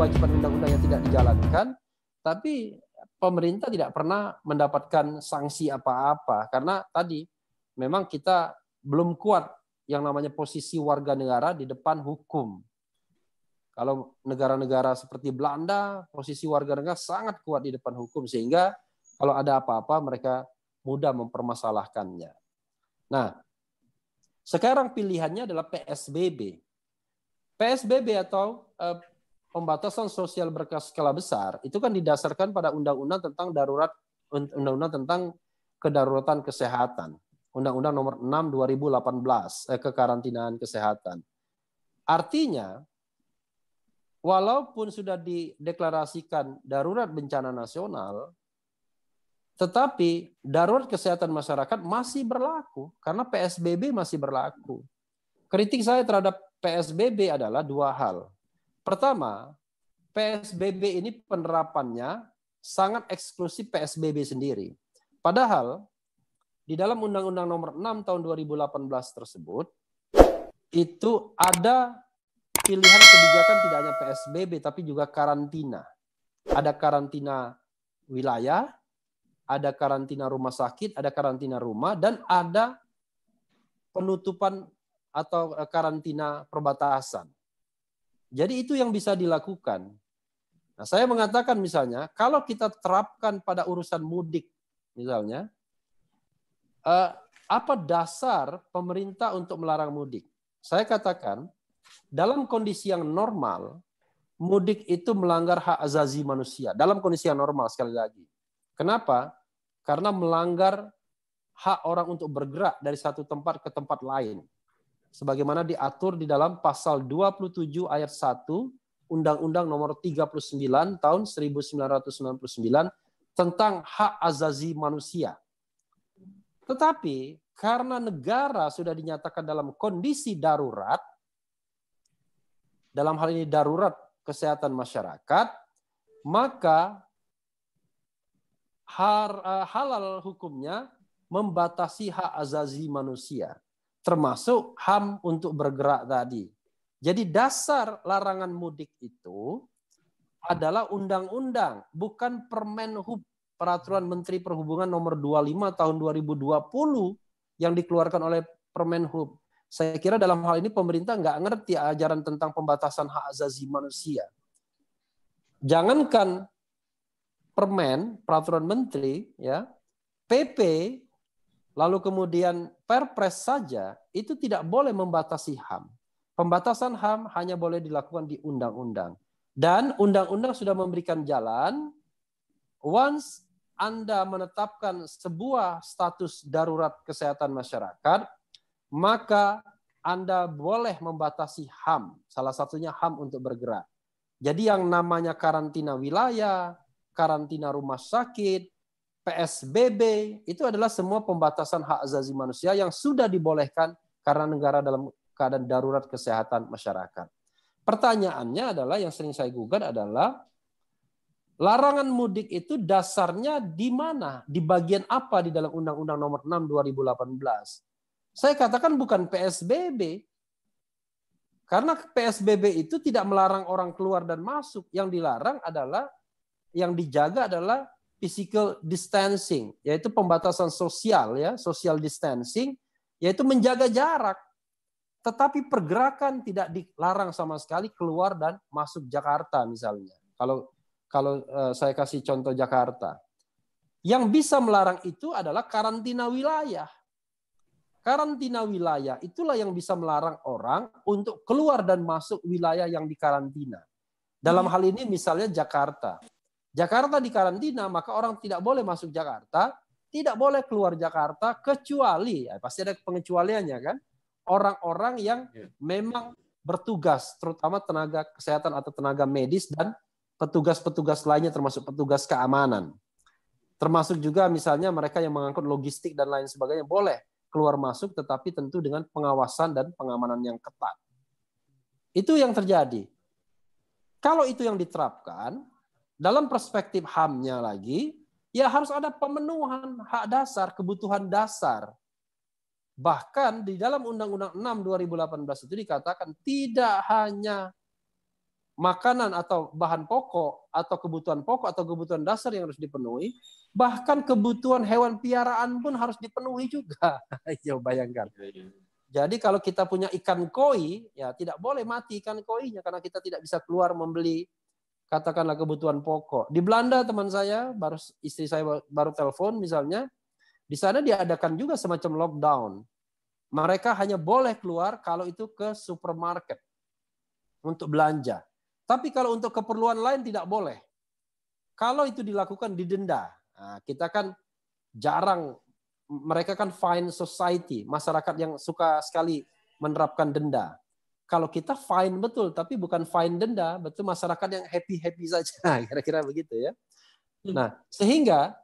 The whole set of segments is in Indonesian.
kewajiban undang-undang yang tidak dijalankan, tapi pemerintah tidak pernah mendapatkan sanksi apa-apa. Karena tadi memang kita belum kuat yang namanya posisi warga negara di depan hukum. Kalau negara-negara seperti Belanda, posisi warga negara sangat kuat di depan hukum, sehingga kalau ada apa-apa mereka mudah mempermasalahkannya. Nah, sekarang pilihannya adalah PSBB. PSBB atau pembatasan sosial berskala besar itu kan didasarkan pada undang-undang tentang kedaruratan kesehatan. Undang-Undang nomor 6 2018 kekarantinaan kesehatan. Artinya walaupun sudah dideklarasikan darurat bencana nasional, tetapi darurat kesehatan masyarakat masih berlaku karena PSBB masih berlaku. Kritik saya terhadap PSBB adalah dua hal. Pertama, PSBB ini penerapannya sangat eksklusif PSBB sendiri. Padahal di dalam Undang-Undang nomor 6 tahun 2018 tersebut, itu ada pilihan kebijakan tidak hanya PSBB tapi juga karantina. Ada karantina wilayah, ada karantina rumah sakit, ada karantina rumah, dan ada penutupan atau karantina perbatasan. Jadi itu yang bisa dilakukan. Nah, saya mengatakan misalnya, kalau kita terapkan pada urusan mudik, misalnya, apa dasar pemerintah untuk melarang mudik? Saya katakan, dalam kondisi yang normal, mudik itu melanggar hak asasi manusia. Dalam kondisi yang normal, sekali lagi. Kenapa? Karena melanggar hak orang untuk bergerak dari satu tempat ke tempat lain. Sebagaimana diatur di dalam pasal 27 ayat 1 Undang-Undang nomor 39 tahun 1999 tentang hak asasi manusia. Tetapi karena negara sudah dinyatakan dalam kondisi darurat, dalam hal ini darurat kesehatan masyarakat, maka halal hukumnya membatasi hak asasi manusia, termasuk HAM untuk bergerak tadi. Jadi dasar larangan mudik itu adalah undang-undang, bukan Permenhub, Peraturan Menteri Perhubungan nomor 25 tahun 2020 yang dikeluarkan oleh Permenhub. Saya kira dalam hal ini pemerintah nggak ngerti ajaran tentang pembatasan hak asasi manusia. Jangankan Permen, Peraturan Menteri, ya, PP, lalu kemudian Perpres saja, itu tidak boleh membatasi HAM. Pembatasan HAM hanya boleh dilakukan di undang-undang. Dan undang-undang sudah memberikan jalan, once Anda menetapkan sebuah status darurat kesehatan masyarakat, maka Anda boleh membatasi HAM, salah satunya HAM untuk bergerak. Jadi yang namanya karantina wilayah, karantina rumah sakit, PSBB, itu adalah semua pembatasan hak asasi manusia yang sudah dibolehkan karena negara dalam keadaan darurat kesehatan masyarakat. Pertanyaannya adalah, yang sering saya gugat adalah, larangan mudik itu dasarnya di mana? Di bagian apa di dalam Undang-Undang nomor 6 2018? Saya katakan bukan PSBB. Karena PSBB itu tidak melarang orang keluar dan masuk. Yang dilarang adalah, yang dijaga adalah physical distancing, yaitu pembatasan sosial, ya, social distancing, yaitu menjaga jarak. Tetapi pergerakan tidak dilarang sama sekali keluar dan masuk Jakarta misalnya. Kalau saya kasih contoh Jakarta. Yang bisa melarang itu adalah karantina wilayah. Karantina wilayah itulah yang bisa melarang orang untuk keluar dan masuk wilayah yang dikarantina. Dalam hal ini misalnya Jakarta. Jakarta dikarantina, maka orang tidak boleh masuk Jakarta, tidak boleh keluar Jakarta, kecuali, ya pasti ada pengecualiannya kan, orang-orang yang memang bertugas, terutama tenaga kesehatan atau tenaga medis dan petugas-petugas lainnya termasuk petugas keamanan. Termasuk juga misalnya mereka yang mengangkut logistik dan lain sebagainya boleh keluar masuk, tetapi tentu dengan pengawasan dan pengamanan yang ketat. Itu yang terjadi. Kalau itu yang diterapkan, dalam perspektif HAM-nya lagi, ya harus ada pemenuhan hak dasar, kebutuhan dasar. Bahkan di dalam Undang-Undang 6 2018 itu dikatakan tidak hanya makanan atau bahan pokok atau kebutuhan dasar yang harus dipenuhi, bahkan kebutuhan hewan piaraan pun harus dipenuhi juga. Ayo bayangkan. Jadi kalau kita punya ikan koi, ya tidak boleh mati ikan koinya karena kita tidak bisa keluar membeli katakanlah kebutuhan pokok. Di Belanda teman saya, istri saya baru telepon misalnya, di sana diadakan juga semacam lockdown. Mereka hanya boleh keluar kalau itu ke supermarket untuk belanja. Tapi kalau untuk keperluan lain tidak boleh. Kalau itu dilakukan didenda. Nah, kita kan jarang, mereka kan fine society, masyarakat yang suka sekali menerapkan denda. Kalau kita fine betul, tapi bukan fine denda, betul masyarakat yang happy-happy saja, kira-kira begitu ya. Nah, sehingga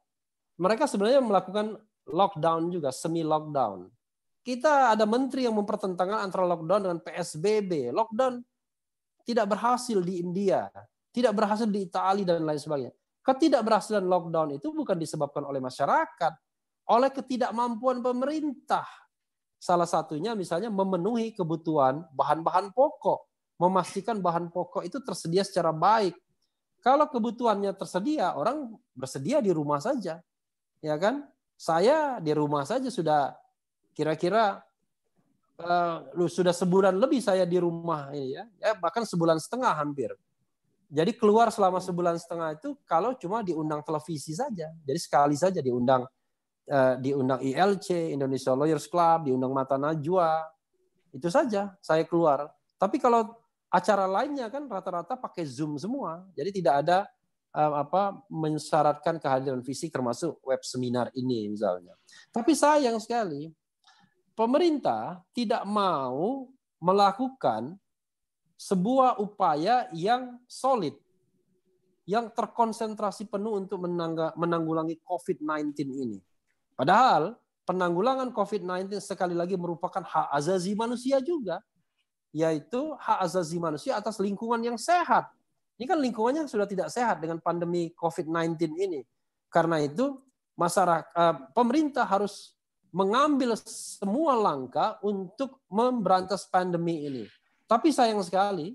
mereka sebenarnya melakukan lockdown juga, semi lockdown. Kita ada menteri yang mempertentangkan antara lockdown dengan PSBB. Lockdown tidak berhasil di India, tidak berhasil di Italia dan lain sebagainya. Ketidakberhasilan lockdown itu bukan disebabkan oleh masyarakat, oleh ketidakmampuan pemerintah. Salah satunya misalnya memenuhi kebutuhan bahan-bahan pokok, memastikan bahan pokok itu tersedia secara baik. Kalau kebutuhannya tersedia, orang bersedia di rumah saja. Ya kan? Saya di rumah saja sudah kira-kira sudah sebulan lebih saya di rumah ini ya, bahkan sebulan setengah hampir. Jadi keluar selama sebulan setengah itu kalau cuma diundang televisi saja. Jadi sekali saja diundang ILC, Indonesia Lawyers Club, diundang Mata Najwa. Itu saja saya keluar. Tapi kalau acara lainnya kan rata-rata pakai Zoom semua. Jadi tidak ada mensyaratkan kehadiran fisik termasuk web seminar ini misalnya. Tapi sayang sekali pemerintah tidak mau melakukan sebuah upaya yang solid, yang terkonsentrasi penuh untuk menanggulangi COVID-19 ini. Padahal penanggulangan COVID-19 sekali lagi merupakan hak azazi manusia juga, yaitu hak azazi manusia atas lingkungan yang sehat. Ini kan lingkungannya sudah tidak sehat dengan pandemi COVID-19 ini. Karena itu pemerintah harus mengambil semua langkah untuk memberantas pandemi ini. Tapi sayang sekali,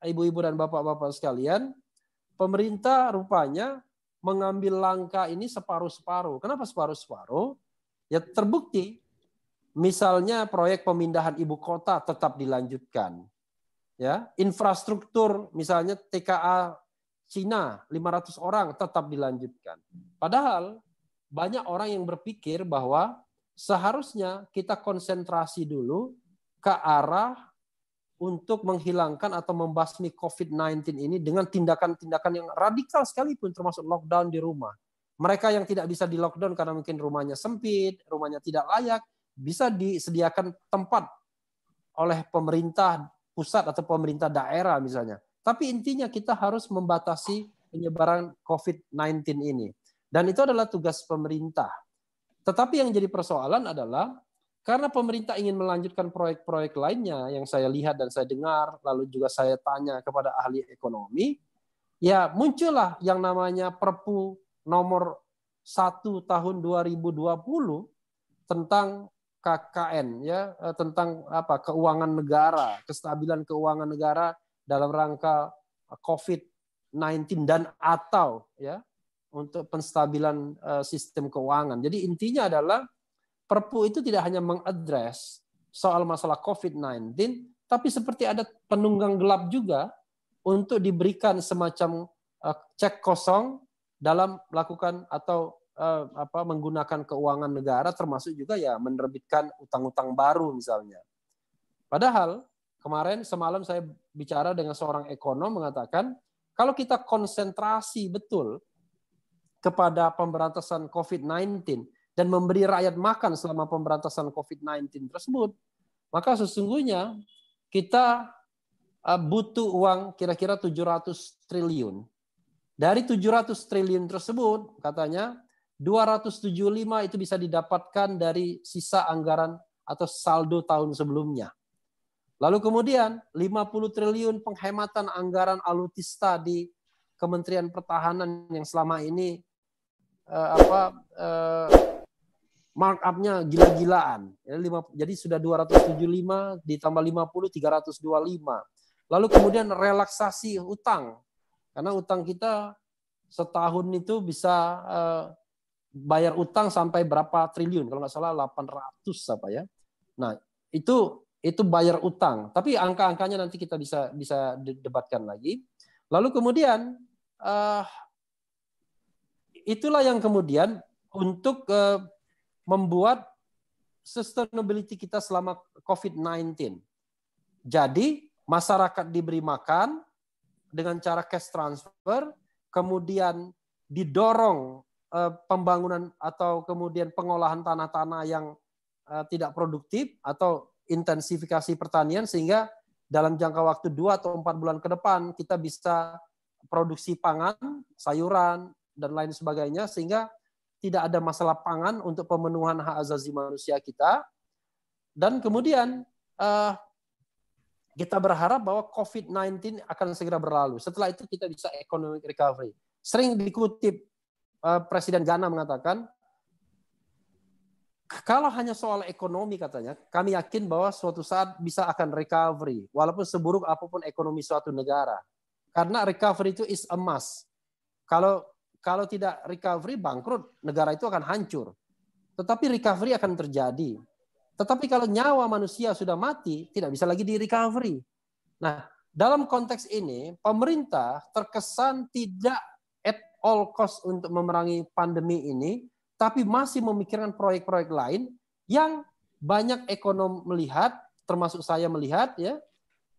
ibu-ibu dan bapak-bapak sekalian, pemerintah rupanya mengambil langkah ini separuh-separuh. Kenapa separuh-separuh? Ya terbukti, misalnya proyek pemindahan ibu kota tetap dilanjutkan. Ya, infrastruktur misalnya TKA Cina 500 orang tetap dilanjutkan. Padahal banyak orang yang berpikir bahwa seharusnya kita konsentrasi dulu ke arah untuk menghilangkan atau membasmi COVID-19 ini dengan tindakan-tindakan yang radikal sekalipun, termasuk lockdown di rumah. Mereka yang tidak bisa di lockdown karena mungkin rumahnya sempit, rumahnya tidak layak, bisa disediakan tempat oleh pemerintah pusat atau pemerintah daerah misalnya. Tapi intinya kita harus membatasi penyebaran COVID-19 ini. Dan itu adalah tugas pemerintah. Tetapi yang jadi persoalan adalah karena pemerintah ingin melanjutkan proyek-proyek lainnya yang saya lihat dan saya dengar, lalu juga saya tanya kepada ahli ekonomi, ya muncullah yang namanya Perpu nomor 1 tahun 2020 tentang KKN, ya, tentang keuangan negara, kestabilan keuangan negara dalam rangka COVID-19 dan atau ya untuk penstabilan sistem keuangan. Jadi intinya adalah Perpu itu tidak hanya mengadres soal masalah COVID-19, tapi seperti ada penunggang gelap juga untuk diberikan semacam cek kosong dalam melakukan atau menggunakan keuangan negara, termasuk juga ya menerbitkan utang-utang baru misalnya. Padahal semalam saya bicara dengan seorang ekonom mengatakan kalau kita konsentrasi betul kepada pemberantasan COVID-19 dan memberi rakyat makan selama pemberantasan COVID-19 tersebut, maka sesungguhnya kita butuh uang kira-kira 700 triliun. Dari 700 triliun tersebut, katanya 275 itu bisa didapatkan dari sisa anggaran atau saldo tahun sebelumnya. Lalu kemudian 50 triliun penghematan anggaran alutsista di Kementerian Pertahanan yang selama ini markup-nya gila-gilaan. Jadi sudah 275 ditambah 50, 325. Lalu kemudian relaksasi utang. Karena utang kita setahun itu bisa bayar utang sampai berapa triliun, kalau nggak salah 800 apa ya. Nah, itu bayar utang. Tapi angka-angkanya nanti kita bisa debatkan lagi. Lalu kemudian itulah yang kemudian untuk membuat sustainability kita selama COVID-19. Jadi masyarakat diberi makan dengan cara cash transfer, kemudian didorong pembangunan atau kemudian pengolahan tanah-tanah yang tidak produktif atau intensifikasi pertanian, sehingga dalam jangka waktu 2 atau 4 bulan ke depan kita bisa produksi pangan, sayuran, dan lain sebagainya, sehingga tidak ada masalah pangan untuk pemenuhan hak asasi manusia kita. Dan kemudian kita berharap bahwa COVID-19 akan segera berlalu. Setelah itu kita bisa economic recovery. Sering dikutip Presiden Ghana mengatakan, kalau hanya soal ekonomi katanya, kami yakin bahwa suatu saat bisa akan recovery, walaupun seburuk apapun ekonomi suatu negara. Karena recovery itu is a must. Kalau tidak recovery, bangkrut, negara itu akan hancur. Tetapi recovery akan terjadi. Tetapi kalau nyawa manusia sudah mati, tidak bisa lagi di-recovery. Nah, dalam konteks ini, pemerintah terkesan tidak at all cost untuk memerangi pandemi ini, tapi masih memikirkan proyek-proyek lain yang banyak ekonom melihat, termasuk saya melihat, ya,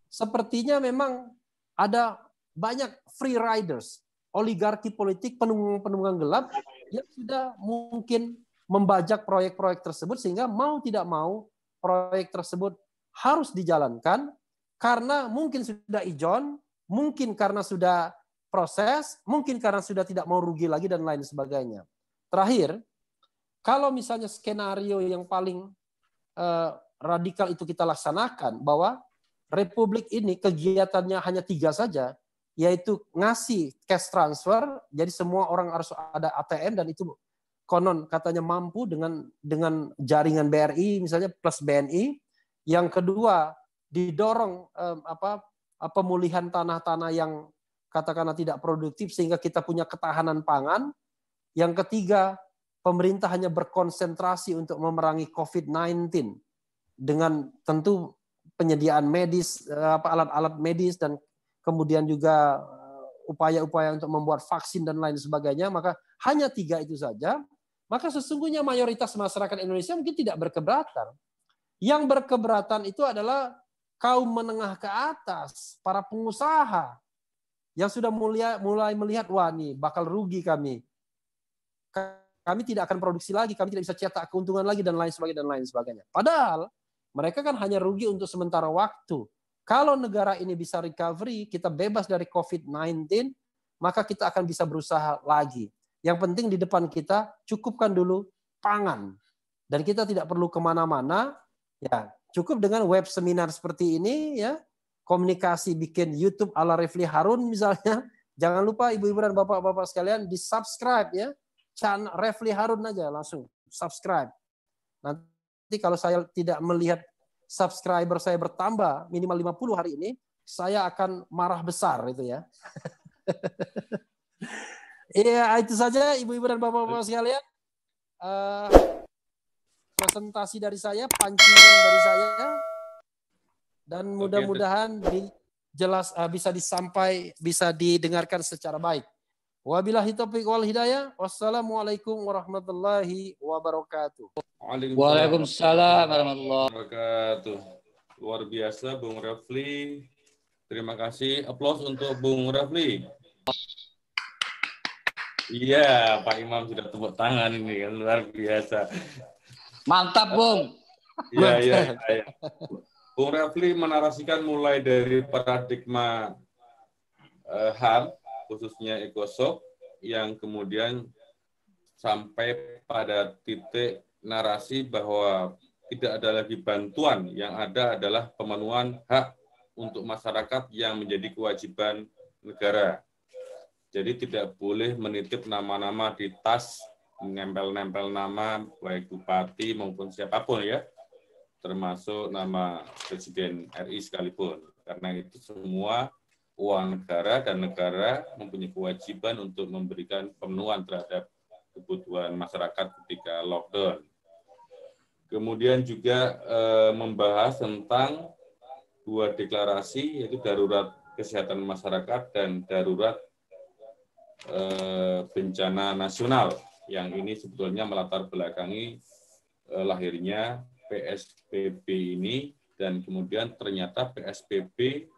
sepertinya memang ada banyak free riders, oligarki politik, penunggang gelap yang sudah mungkin membajak proyek-proyek tersebut, sehingga mau tidak mau proyek tersebut harus dijalankan karena mungkin sudah ijon, mungkin karena sudah proses, mungkin karena sudah tidak mau rugi lagi dan lain sebagainya. Terakhir, kalau misalnya skenario yang paling radikal itu kita laksanakan, bahwa Republik ini kegiatannya hanya 3 saja, yaitu ngasih cash transfer, jadi semua orang harus ada ATM, dan itu konon katanya mampu dengan jaringan BRI misalnya plus BNI. Yang kedua, didorong pemulihan tanah-tanah yang katakanlah tidak produktif sehingga kita punya ketahanan pangan. Yang ketiga, pemerintah hanya berkonsentrasi untuk memerangi COVID-19 dengan tentu penyediaan medis, alat-alat medis, dan kemudian juga upaya-upaya untuk membuat vaksin dan lain sebagainya. Maka hanya 3 itu saja. Maka sesungguhnya mayoritas masyarakat Indonesia mungkin tidak berkeberatan. Yang berkeberatan itu adalah kaum menengah ke atas, para pengusaha yang sudah mulai melihat, wah nih bakal rugi kami. Kami tidak akan produksi lagi, kami tidak bisa cetak keuntungan lagi, dan lain sebagainya. Padahal mereka kan hanya rugi untuk sementara waktu. Kalau negara ini bisa recovery, kita bebas dari COVID-19, maka kita akan bisa berusaha lagi. Yang penting di depan kita cukupkan dulu pangan. Dan kita tidak perlu kemana-mana. Ya, cukup dengan web seminar seperti ini, ya, komunikasi bikin YouTube ala Refli Harun misalnya. Jangan lupa ibu-ibu dan bapak-bapak sekalian di subscribe, ya. Channel Refli Harun aja langsung subscribe. Nanti kalau saya tidak melihat subscriber saya bertambah minimal 50 hari ini, saya akan marah besar itu, ya. Iya, itu saja ibu-ibu dan bapak-bapak sekalian. Presentasi dari saya, pancingan dari saya, dan mudah-mudahan bisa didengarkan secara baik. Wabillahi taufiq wal hidayah. Wassalamualaikum warahmatullahi wabarakatuh. Waalaikumsalam warahmatullahi wabarakatuh. Luar biasa Bung Refli. Terima kasih. Aplaus untuk Bung Refli. Iya, Pak Imam sudah tepuk tangan ini kan, luar biasa. Mantap, Bung. Iya. Bung Refli menarasikan mulai dari paradigma HAM, khususnya ECOSOC, yang kemudian sampai pada titik narasi bahwa tidak ada lagi bantuan, yang ada adalah pemenuhan hak untuk masyarakat yang menjadi kewajiban negara. Jadi tidak boleh menitip nama-nama di tas, nempel-nempel nama, baik bupati maupun siapapun, ya, termasuk nama Presiden RI sekalipun. Karena itu semua uang negara dan negara mempunyai kewajiban untuk memberikan pemenuhan terhadap kebutuhan masyarakat ketika lockdown. Kemudian juga membahas tentang dua deklarasi, yaitu darurat kesehatan masyarakat dan darurat bencana nasional, yang ini sebetulnya melatar belakangi lahirnya PSBB ini, dan kemudian ternyata PSBB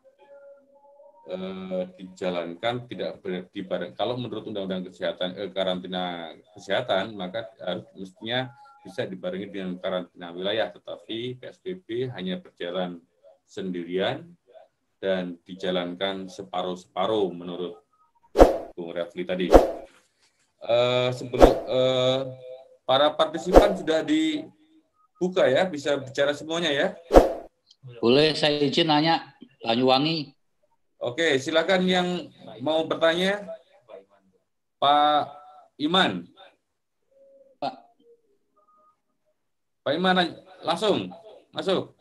dijalankan tidak dibareng. Kalau menurut Undang-Undang Kesehatan karantina kesehatan, maka mestinya bisa dibarengi dengan karantina wilayah, tetapi PSBB hanya berjalan sendirian dan dijalankan separuh-separuh menurut Bung Refli tadi. Sebelum para partisipan sudah dibuka ya, bisa bicara semuanya ya. Boleh saya izin nanya, Banyuwangi. Oke, silakan yang mau bertanya, Pak Iman. Pak Iman, langsung masuk.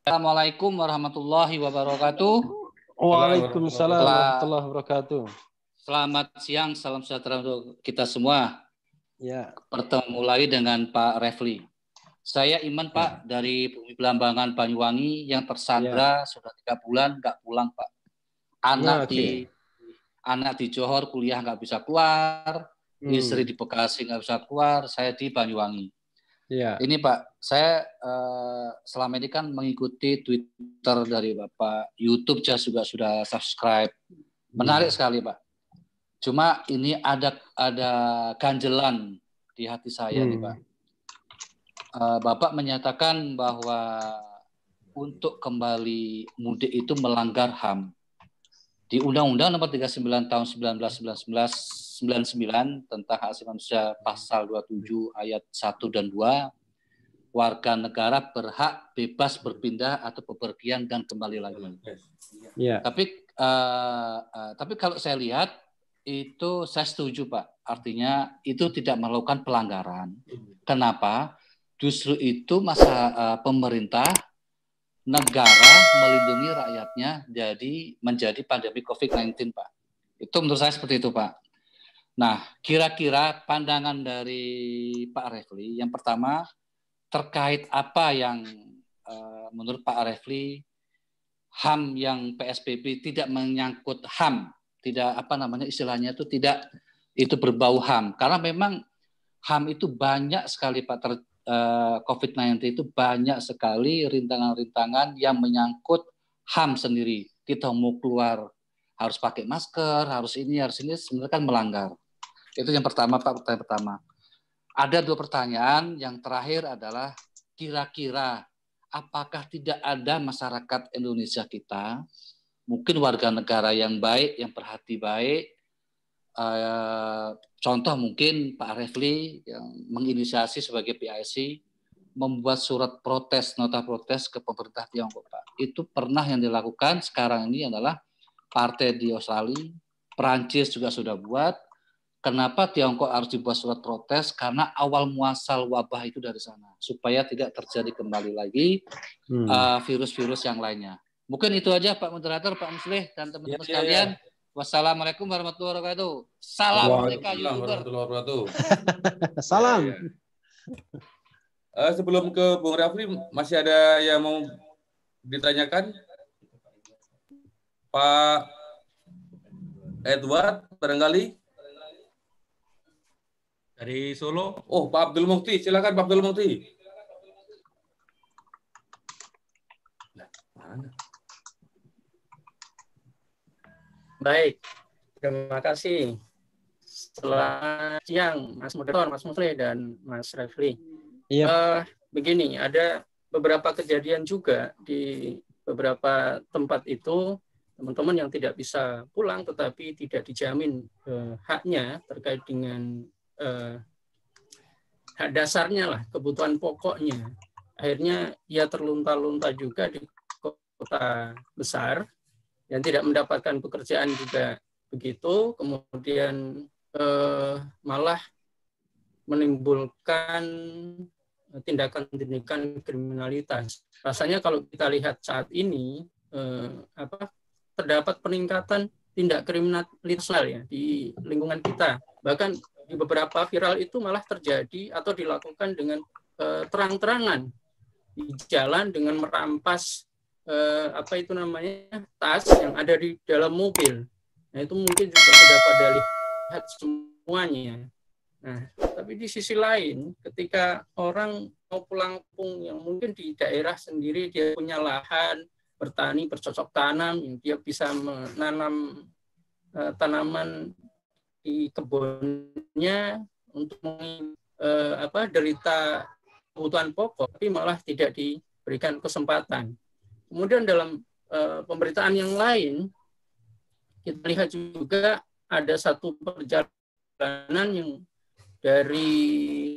Assalamualaikum warahmatullahi wabarakatuh. Waalaikumsalam warahmatullahi wabarakatuh. Selamat siang, salam sejahtera untuk kita semua. Ya. Bertemu lagi dengan Pak Refli. Saya Iman, Pak, dari Bumi Belambangan Banyuwangi yang tersandra sudah 3 bulan nggak pulang, Pak. Anak di Johor kuliah nggak bisa keluar, istri di Bekasi nggak bisa keluar, saya di Banyuwangi. Ya. Ini Pak, saya selama ini kan mengikuti Twitter dari Bapak, YouTube saya juga sudah subscribe. Menarik sekali, Pak. Cuma ini ada ganjelan di hati saya nih, Pak. Bapak menyatakan bahwa untuk kembali mudik itu melanggar HAM. Di Undang-Undang Nomor 39 Tahun 1999 tentang hak asasi manusia pasal 27 ayat 1 dan 2, warga negara berhak bebas berpindah atau bepergian dan kembali lagi. Ya. Tapi kalau saya lihat itu saya setuju, Pak. Artinya itu tidak melakukan pelanggaran. Kenapa? Justru itu pemerintah negara melindungi rakyatnya menjadi pandemi COVID-19, Pak. Itu menurut saya seperti itu, Pak. Nah, kira-kira pandangan dari Pak Refli, yang pertama terkait apa yang menurut Pak Refli HAM yang PSBB tidak menyangkut HAM, tidak istilahnya itu tidak itu berbau HAM, karena memang HAM itu banyak sekali, Pak. COVID-19 itu banyak sekali rintangan-rintangan yang menyangkut HAM sendiri. Kita mau keluar harus pakai masker, harus ini, sebenarnya kan melanggar. Itu yang pertama, Pak, pertanyaan pertama. Ada 2 pertanyaan. Yang terakhir adalah kira-kira apakah tidak ada masyarakat Indonesia kita, mungkin warga negara yang baik, yang berhati baik, contoh mungkin Pak Refli yang menginisiasi sebagai PIC membuat surat protes, nota protes ke pemerintah Tiongkok, Pak. Itu pernah yang dilakukan. Sekarang ini adalah partai di Australia, Perancis juga sudah buat. Kenapa Tiongkok harus dibuat surat protes? Karena awal muasal wabah itu dari sana, supaya tidak terjadi kembali lagi virus-virus yang lainnya. Mungkin itu aja, Pak Moderator, Pak Muslih, dan teman-teman sekalian. Wassalamualaikum warahmatullahi wabarakatuh. Salam mereka YouTuber. Salam. Sebelum ke Bung Rafli, masih ada yang mau ditanyakan? Pak Edward, barangkali? Dari Solo. Oh, Pak Abdul Mukti. Silakan Pak Abdul Mukti. Baik, terima kasih. Selamat siang, Mas Moderator, Mas Mufli, dan Mas Refli. Iya. Begini, ada beberapa kejadian juga di beberapa tempat itu, teman-teman yang tidak bisa pulang tetapi tidak dijamin haknya terkait dengan hak dasarnya lah, kebutuhan pokoknya. Akhirnya ia terlunta-lunta juga di kota besar dan tidak mendapatkan pekerjaan juga begitu, kemudian malah menimbulkan tindakan-tindakan kriminalitas. Rasanya kalau kita lihat saat ini terdapat peningkatan tindak kriminalitas ya di lingkungan kita. Bahkan di beberapa viral itu malah terjadi atau dilakukan dengan terang-terangan di jalan dengan merampas tas yang ada di dalam mobil. Nah, itu mungkin juga sudah pada lihat semuanya. Nah, tapi di sisi lain, ketika orang mau pulang kampung yang mungkin di daerah sendiri dia punya lahan, bertani, bercocok tanam, yang dia bisa menanam tanaman di kebunnya untuk derita kebutuhan pokok, tapi malah tidak diberikan kesempatan. Kemudian dalam pemberitaan yang lain, kita lihat juga ada satu perjalanan yang dari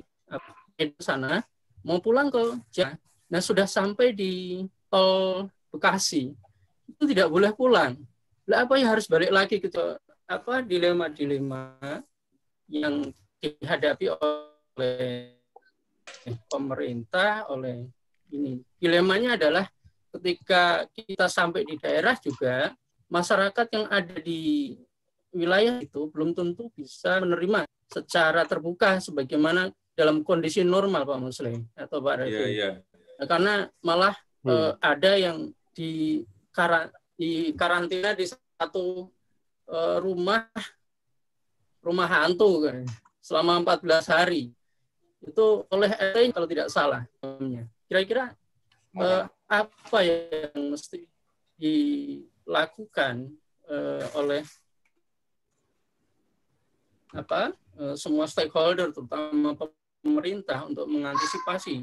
sana mau pulang ke Jakarta. Nah, sudah sampai di tol Bekasi, itu tidak boleh pulang. Lah apa yang harus balik lagi ke dilema-dilema yang dihadapi oleh pemerintah, oleh ini. Dilemanya adalah ketika kita sampai di daerah juga, masyarakat yang ada di wilayah itu belum tentu bisa menerima secara terbuka sebagaimana dalam kondisi normal, Pak Muslim atau Pak Refli. Yeah. Nah, karena malah ada yang di karantina di satu rumah hantu kan, selama 14 hari. Itu oleh RT kalau tidak salah. Kira-kira apa yang mesti dilakukan oleh semua stakeholder, terutama pemerintah, untuk mengantisipasi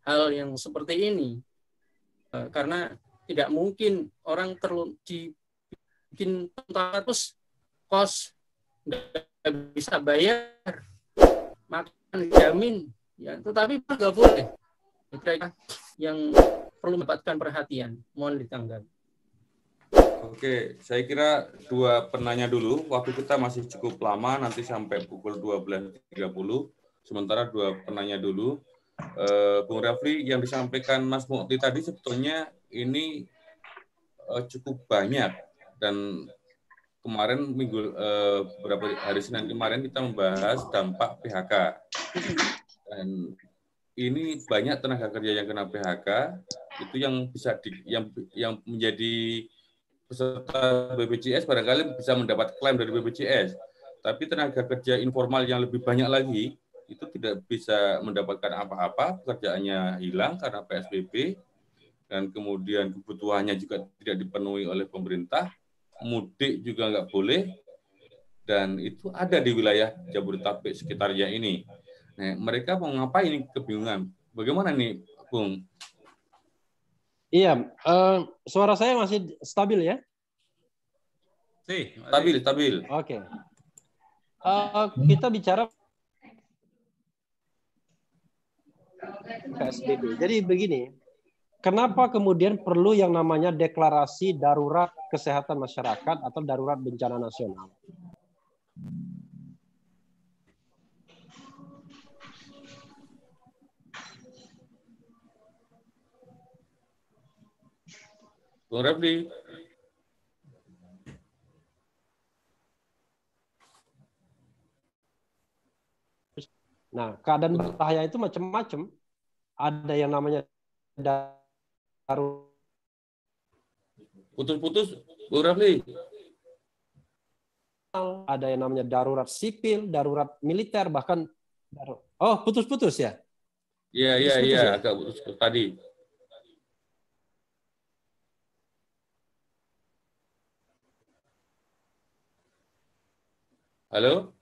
hal yang seperti ini, karena tidak mungkin orang dibikin terus kos nggak bisa bayar, makan jamin, ya, tetapi nggak boleh. Kira-kira yang perlu mendapatkan perhatian, mohon ditanggapi. Oke, saya kira dua penanya dulu. Waktu kita masih cukup lama, nanti sampai pukul 12.30. Sementara dua penanya dulu. Bung Refli, yang disampaikan Mas Mukti tadi sebetulnya ini cukup banyak. Dan kemarin beberapa hari Senin kemarin kita membahas dampak PHK. Dan ini banyak tenaga kerja yang kena PHK, itu yang bisa yang menjadi peserta BPJS barangkali bisa mendapat klaim dari BPJS, tapi tenaga kerja informal yang lebih banyak lagi itu tidak bisa mendapatkan apa-apa, pekerjaannya hilang karena PSBB, dan kemudian kebutuhannya juga tidak dipenuhi oleh pemerintah, mudik juga nggak boleh, dan itu ada di wilayah Jabodetabek sekitarnya ini. Nah, mereka mau ngapain ini kebingungan. Bagaimana nih, Bung? Iya, suara saya masih stabil ya? Stabil. Oke. Kita bicara PSBB. Jadi begini, kenapa kemudian perlu yang namanya deklarasi darurat kesehatan masyarakat atau darurat bencana nasional? Bung Refli. Nah, keadaan bahaya itu macam-macam. Ada yang namanya darurat. Putus-putus, Bung Refli. Ada yang namanya darurat sipil, darurat militer, bahkan putus-putus ya? Iya, agak putus tadi. Halo?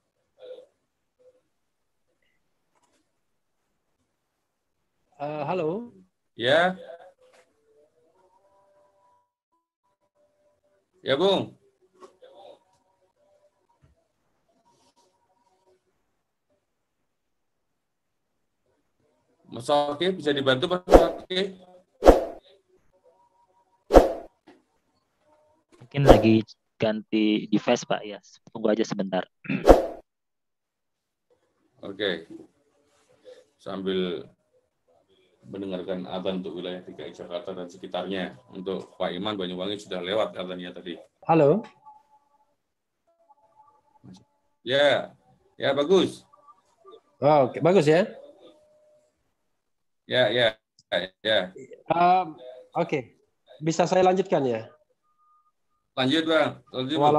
Halo? Ya. Ya, Bung. Mas Oke, bisa dibantu Mas Oke? Mungkin lagi ganti device, Pak, ya. Tunggu aja sebentar. Oke. Sambil mendengarkan adzan untuk wilayah DKI Jakarta dan sekitarnya. Untuk Pak Iman Banyuwangi sudah lewat adzannya tadi. Halo. Ya, ya bagus. Oh, oke, bagus ya. Ya. Oke, bisa saya lanjutkan ya? Lanjut Bang. Lanjut, Bang.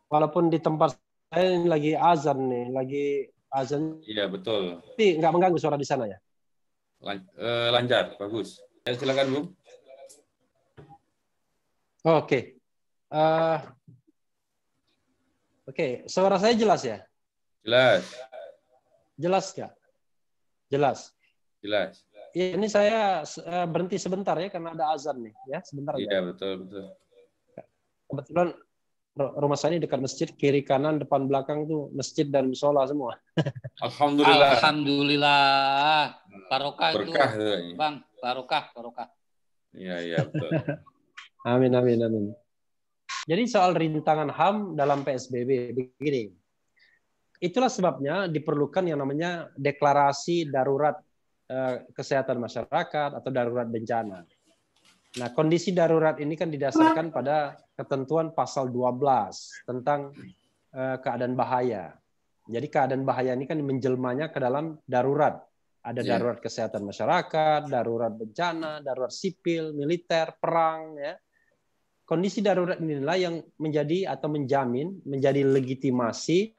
Walaupun di tempat saya ini lagi azan nih, lagi azan. Iya betul. Tapi nggak mengganggu suara di sana ya? Lancar, bagus. Ya, silakan Bung. Oke. Oke, suara saya jelas ya? Jelas. Jelas nggak? Jelas. Jelas. Ya, ini saya berhenti sebentar ya karena ada azan nih ya, sebentar aja. Iya, betul. Kebetulan rumah saya ini dekat masjid, kiri kanan depan belakang tuh masjid dan musola semua. Alhamdulillah. Alhamdulillah. Barokah itu. Berkah, Bang, barokah. Iya, betul. Amin. Jadi soal rintangan HAM dalam PSBB begini. Itulah sebabnya diperlukan yang namanya deklarasi darurat kesehatan masyarakat atau darurat bencana. Nah, kondisi darurat ini kan didasarkan pada ketentuan pasal 12 tentang keadaan bahaya. Jadi keadaan bahaya ini kan menjelmanya ke dalam darurat. Ada darurat kesehatan masyarakat, darurat bencana, darurat sipil, militer, perang. Ya. Kondisi darurat inilah yang menjadi atau menjamin, menjadi legitimasi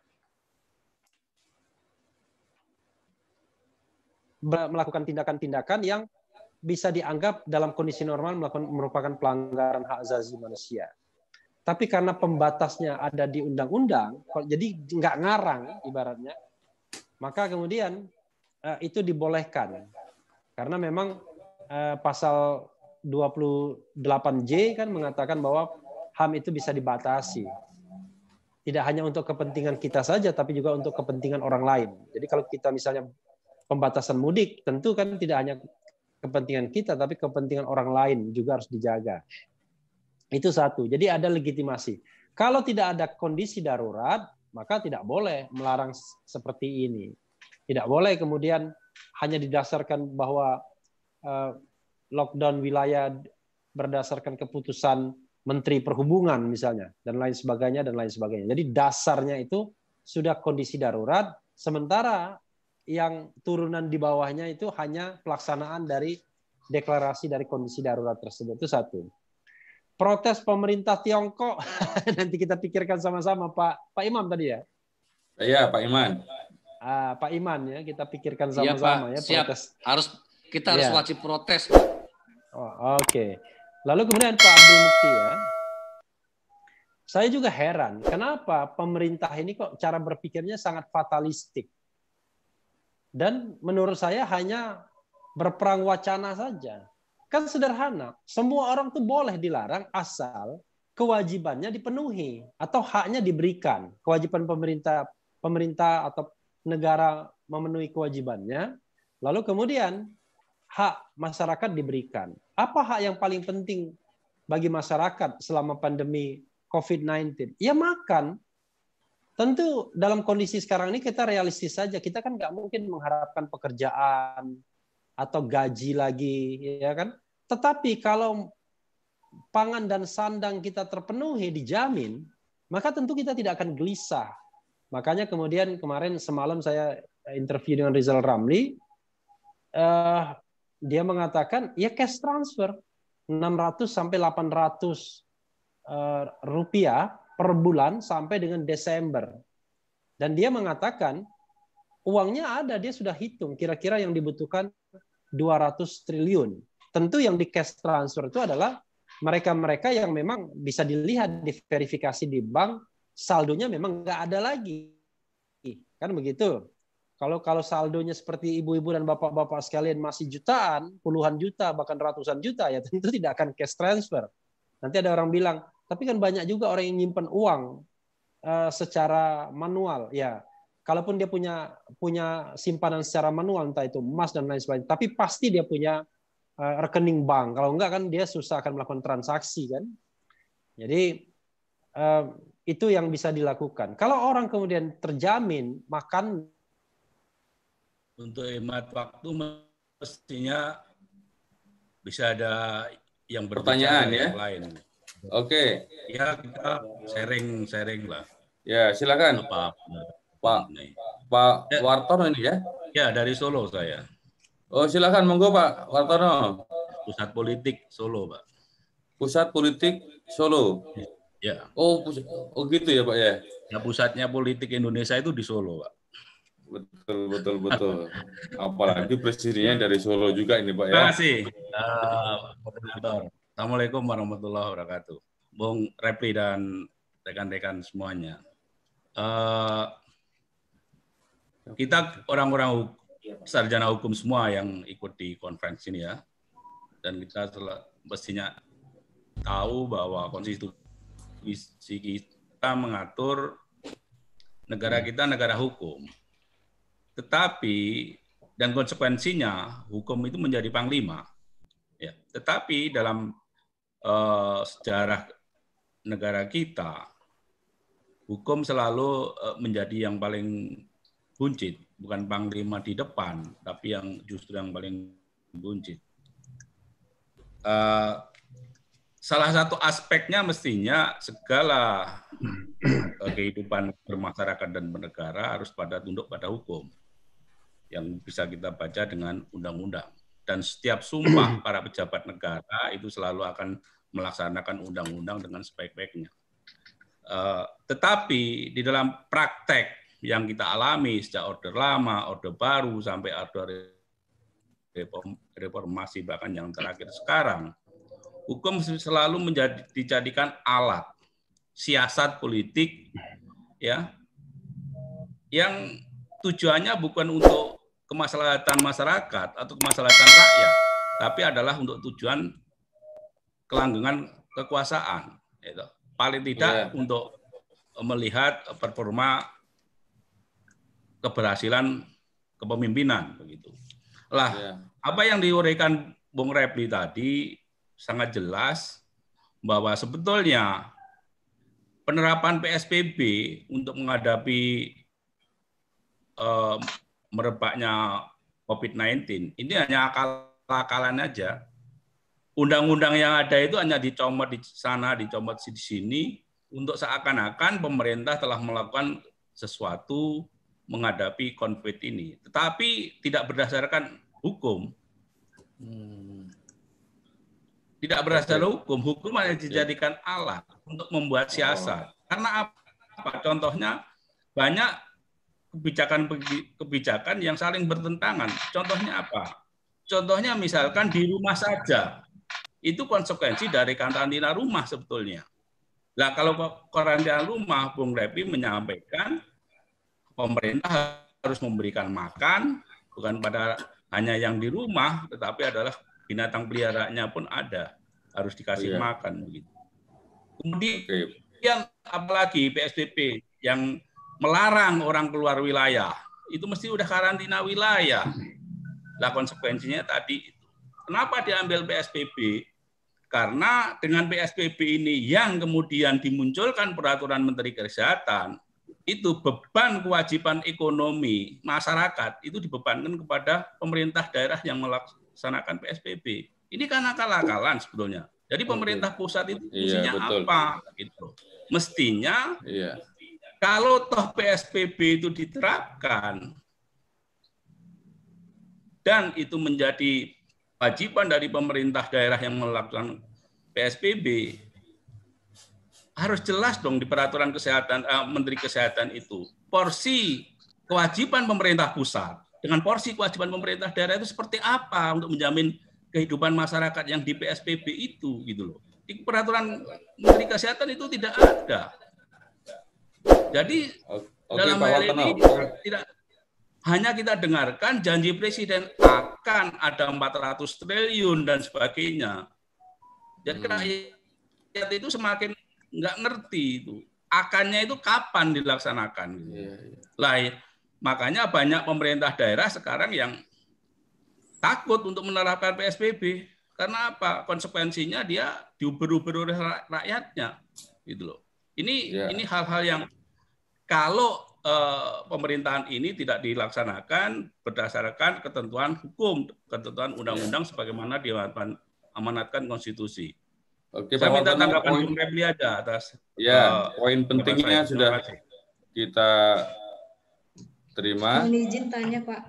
melakukan tindakan-tindakan yang bisa dianggap dalam kondisi normal merupakan pelanggaran hak asasi manusia. Tapi karena pembatasnya ada di undang-undang, jadi nggak ngarang ibaratnya, maka kemudian itu dibolehkan. Karena memang pasal 28J kan mengatakan bahwa HAM itu bisa dibatasi. Tidak hanya untuk kepentingan kita saja, tapi juga untuk kepentingan orang lain. Jadi kalau kita misalnya pembatasan mudik, tentu kan tidak hanya kepentingan kita, tapi kepentingan orang lain juga harus dijaga. Itu satu. Jadi ada legitimasi. Kalau tidak ada kondisi darurat, maka tidak boleh melarang seperti ini. Tidak boleh kemudian hanya didasarkan bahwa lockdown wilayah berdasarkan keputusan Menteri Perhubungan misalnya, dan lain sebagainya. Jadi dasarnya itu sudah kondisi darurat, sementara yang turunan di bawahnya itu hanya pelaksanaan dari deklarasi dari kondisi darurat tersebut. Itu satu. Protes pemerintah Tiongkok nanti kita pikirkan sama-sama, Pak Imam tadi ya. Iya, Pak Iman. Pak Iman ya, kita pikirkan sama-sama ya. Siap. Protes. Kita harus wajib protes. Oke. Lalu kemudian Pak Abdul Mukti ya. Saya juga heran, kenapa pemerintah ini kok cara berpikirnya sangat fatalistik. Dan menurut saya hanya berperang wacana saja. Kan sederhana, semua orang tuh boleh dilarang asal kewajibannya dipenuhi atau haknya diberikan. Kewajiban pemerintah atau negara memenuhi kewajibannya, lalu kemudian hak masyarakat diberikan. Apa hak yang paling penting bagi masyarakat selama pandemi COVID-19? Ya makan. Tentu dalam kondisi sekarang ini kita realistis saja. Kita kan nggak mungkin mengharapkan pekerjaan atau gaji lagi, ya kan? Tetapi kalau pangan dan sandang kita terpenuhi, dijamin, maka tentu kita tidak akan gelisah. Makanya kemudian kemarin semalam saya interview dengan Rizal Ramli, dia mengatakan ya cash transfer 600 sampai 800 rupiah per bulan sampai dengan Desember. Dan dia mengatakan uangnya ada, dia sudah hitung kira-kira yang dibutuhkan 200 triliun. Tentu yang di cash transfer itu adalah mereka-mereka yang memang bisa dilihat di verifikasi di bank, saldonya memang nggak ada lagi. Kan begitu. Kalau saldonya seperti ibu-ibu dan bapak-bapak sekalian masih jutaan, puluhan juta, bahkan ratusan juta, ya tentu tidak akan cash transfer. Nanti ada orang bilang, tapi kan banyak juga orang yang nyimpan uang secara manual. Ya, kalaupun dia punya simpanan secara manual, entah itu emas dan lain sebagainya, tapi pasti dia punya rekening bank. Kalau enggak kan dia susah akan melakukan transaksi kan. Jadi itu yang bisa dilakukan. Kalau orang kemudian terjamin makannya untuk hemat waktu mestinya bisa ada yang pertanyaan ya. yang lain. Oke. Ya, kita sharing lah. Ya, silakan. Pak Wartono ini ya. Ya, dari Solo saya. Oh, silakan monggo Pak Wartono. Pusat Politik Solo, Pak. Pusat Politik Solo. Ya. Oh gitu ya Pak ya. Ya, pusatnya politik Indonesia itu di Solo, Pak. Betul. Apalagi presidennya dari Solo juga ini Pak ya. Terima kasih. Assalamualaikum warahmatullahi wabarakatuh. Bung Repli dan rekan-rekan semuanya. Kita orang-orang sarjana hukum semua yang ikut di konferensi ini ya. Dan kita mestinya tahu bahwa konstitusi kita mengatur negara kita negara hukum. Tetapi dan konsekuensinya hukum itu menjadi panglima. Ya, tetapi dalam sejarah negara kita hukum selalu menjadi yang paling buncit, bukan panglima di depan, tapi yang justru yang paling buncit. Salah satu aspeknya mestinya segala kehidupan bermasyarakat dan bernegara harus tunduk pada hukum yang bisa kita baca dengan undang-undang. Dan setiap sumpah para pejabat negara itu selalu akan melaksanakan undang-undang dengan sebaik-baiknya. Tetapi di dalam praktek yang kita alami sejak Orde Lama, Orde Baru, sampai Orde Reformasi, bahkan yang terakhir sekarang, hukum selalu dijadikan alat siasat politik ya yang tujuannya bukan untuk kemaslahatan masyarakat atau kemaslahatan rakyat, tapi adalah untuk tujuan kelanggengan kekuasaan, gitu. Paling tidak untuk melihat performa keberhasilan kepemimpinan begitu. Lah, apa yang diuraikan Bung Repli tadi sangat jelas bahwa sebetulnya penerapan PSBB untuk menghadapi merebaknya COVID-19 ini hanya akal-akalan aja. Undang-undang yang ada itu hanya dicomot di sana, dicomot di sini untuk seakan-akan pemerintah telah melakukan sesuatu menghadapi konflik ini, tetapi tidak berdasarkan hukum. Tidak berdasarkan hukum, hukum hanya dijadikan alat untuk membuat siasat. Karena apa? Contohnya banyak kebijakan yang saling bertentangan. Contohnya apa? Contohnya misalkan di rumah saja. Itu konsekuensi dari karantina rumah sebetulnya. Nah, kalau karantina rumah, Bung Repli menyampaikan pemerintah harus memberikan makan, bukan pada hanya yang di rumah, tetapi adalah binatang peliharaannya pun ada, harus dikasih makan begitu. Kemudian apalagi PSBB yang melarang orang keluar wilayah, itu mesti udah karantina wilayah. Lah konsekuensinya tadi itu. Kenapa diambil PSBB? Karena dengan PSBB ini yang kemudian dimunculkan peraturan Menteri Kesehatan, itu beban kewajiban ekonomi masyarakat itu dibebankan kepada pemerintah daerah yang melaksanakan PSBB. Ini kan akal-akalan sebetulnya. Jadi pemerintah pusat itu fungsinya apa? Gitu. Mestinya kalau toh PSBB itu diterapkan dan itu menjadi kewajiban dari pemerintah daerah yang melakukan PSBB, harus jelas dong di peraturan kesehatan Menteri Kesehatan itu porsi kewajiban pemerintah pusat dengan porsi kewajiban pemerintah daerah itu seperti apa untuk menjamin kehidupan masyarakat yang di PSBB itu gitu loh. Di peraturan Menteri Kesehatan itu tidak ada. Jadi dalam hal ini tidak hanya kita dengarkan janji presiden akan ada 400 triliun dan sebagainya. Jadi rakyat itu semakin nggak ngerti itu. Akannya itu kapan dilaksanakan. Lah, makanya banyak pemerintah daerah sekarang yang takut untuk menerapkan PSBB. Karena apa? Konsekuensinya dia diuber-uber oleh rakyatnya. Gitu loh. Ini hal-hal yang kalau pemerintahan ini tidak dilaksanakan berdasarkan ketentuan hukum, ketentuan undang-undang sebagaimana diamanatkan konstitusi. Oke, Saya Pak minta Wartono, tanggapan Bung Refli aja atas poin pentingnya sudah kita terima. Mohon izin tanya, Pak.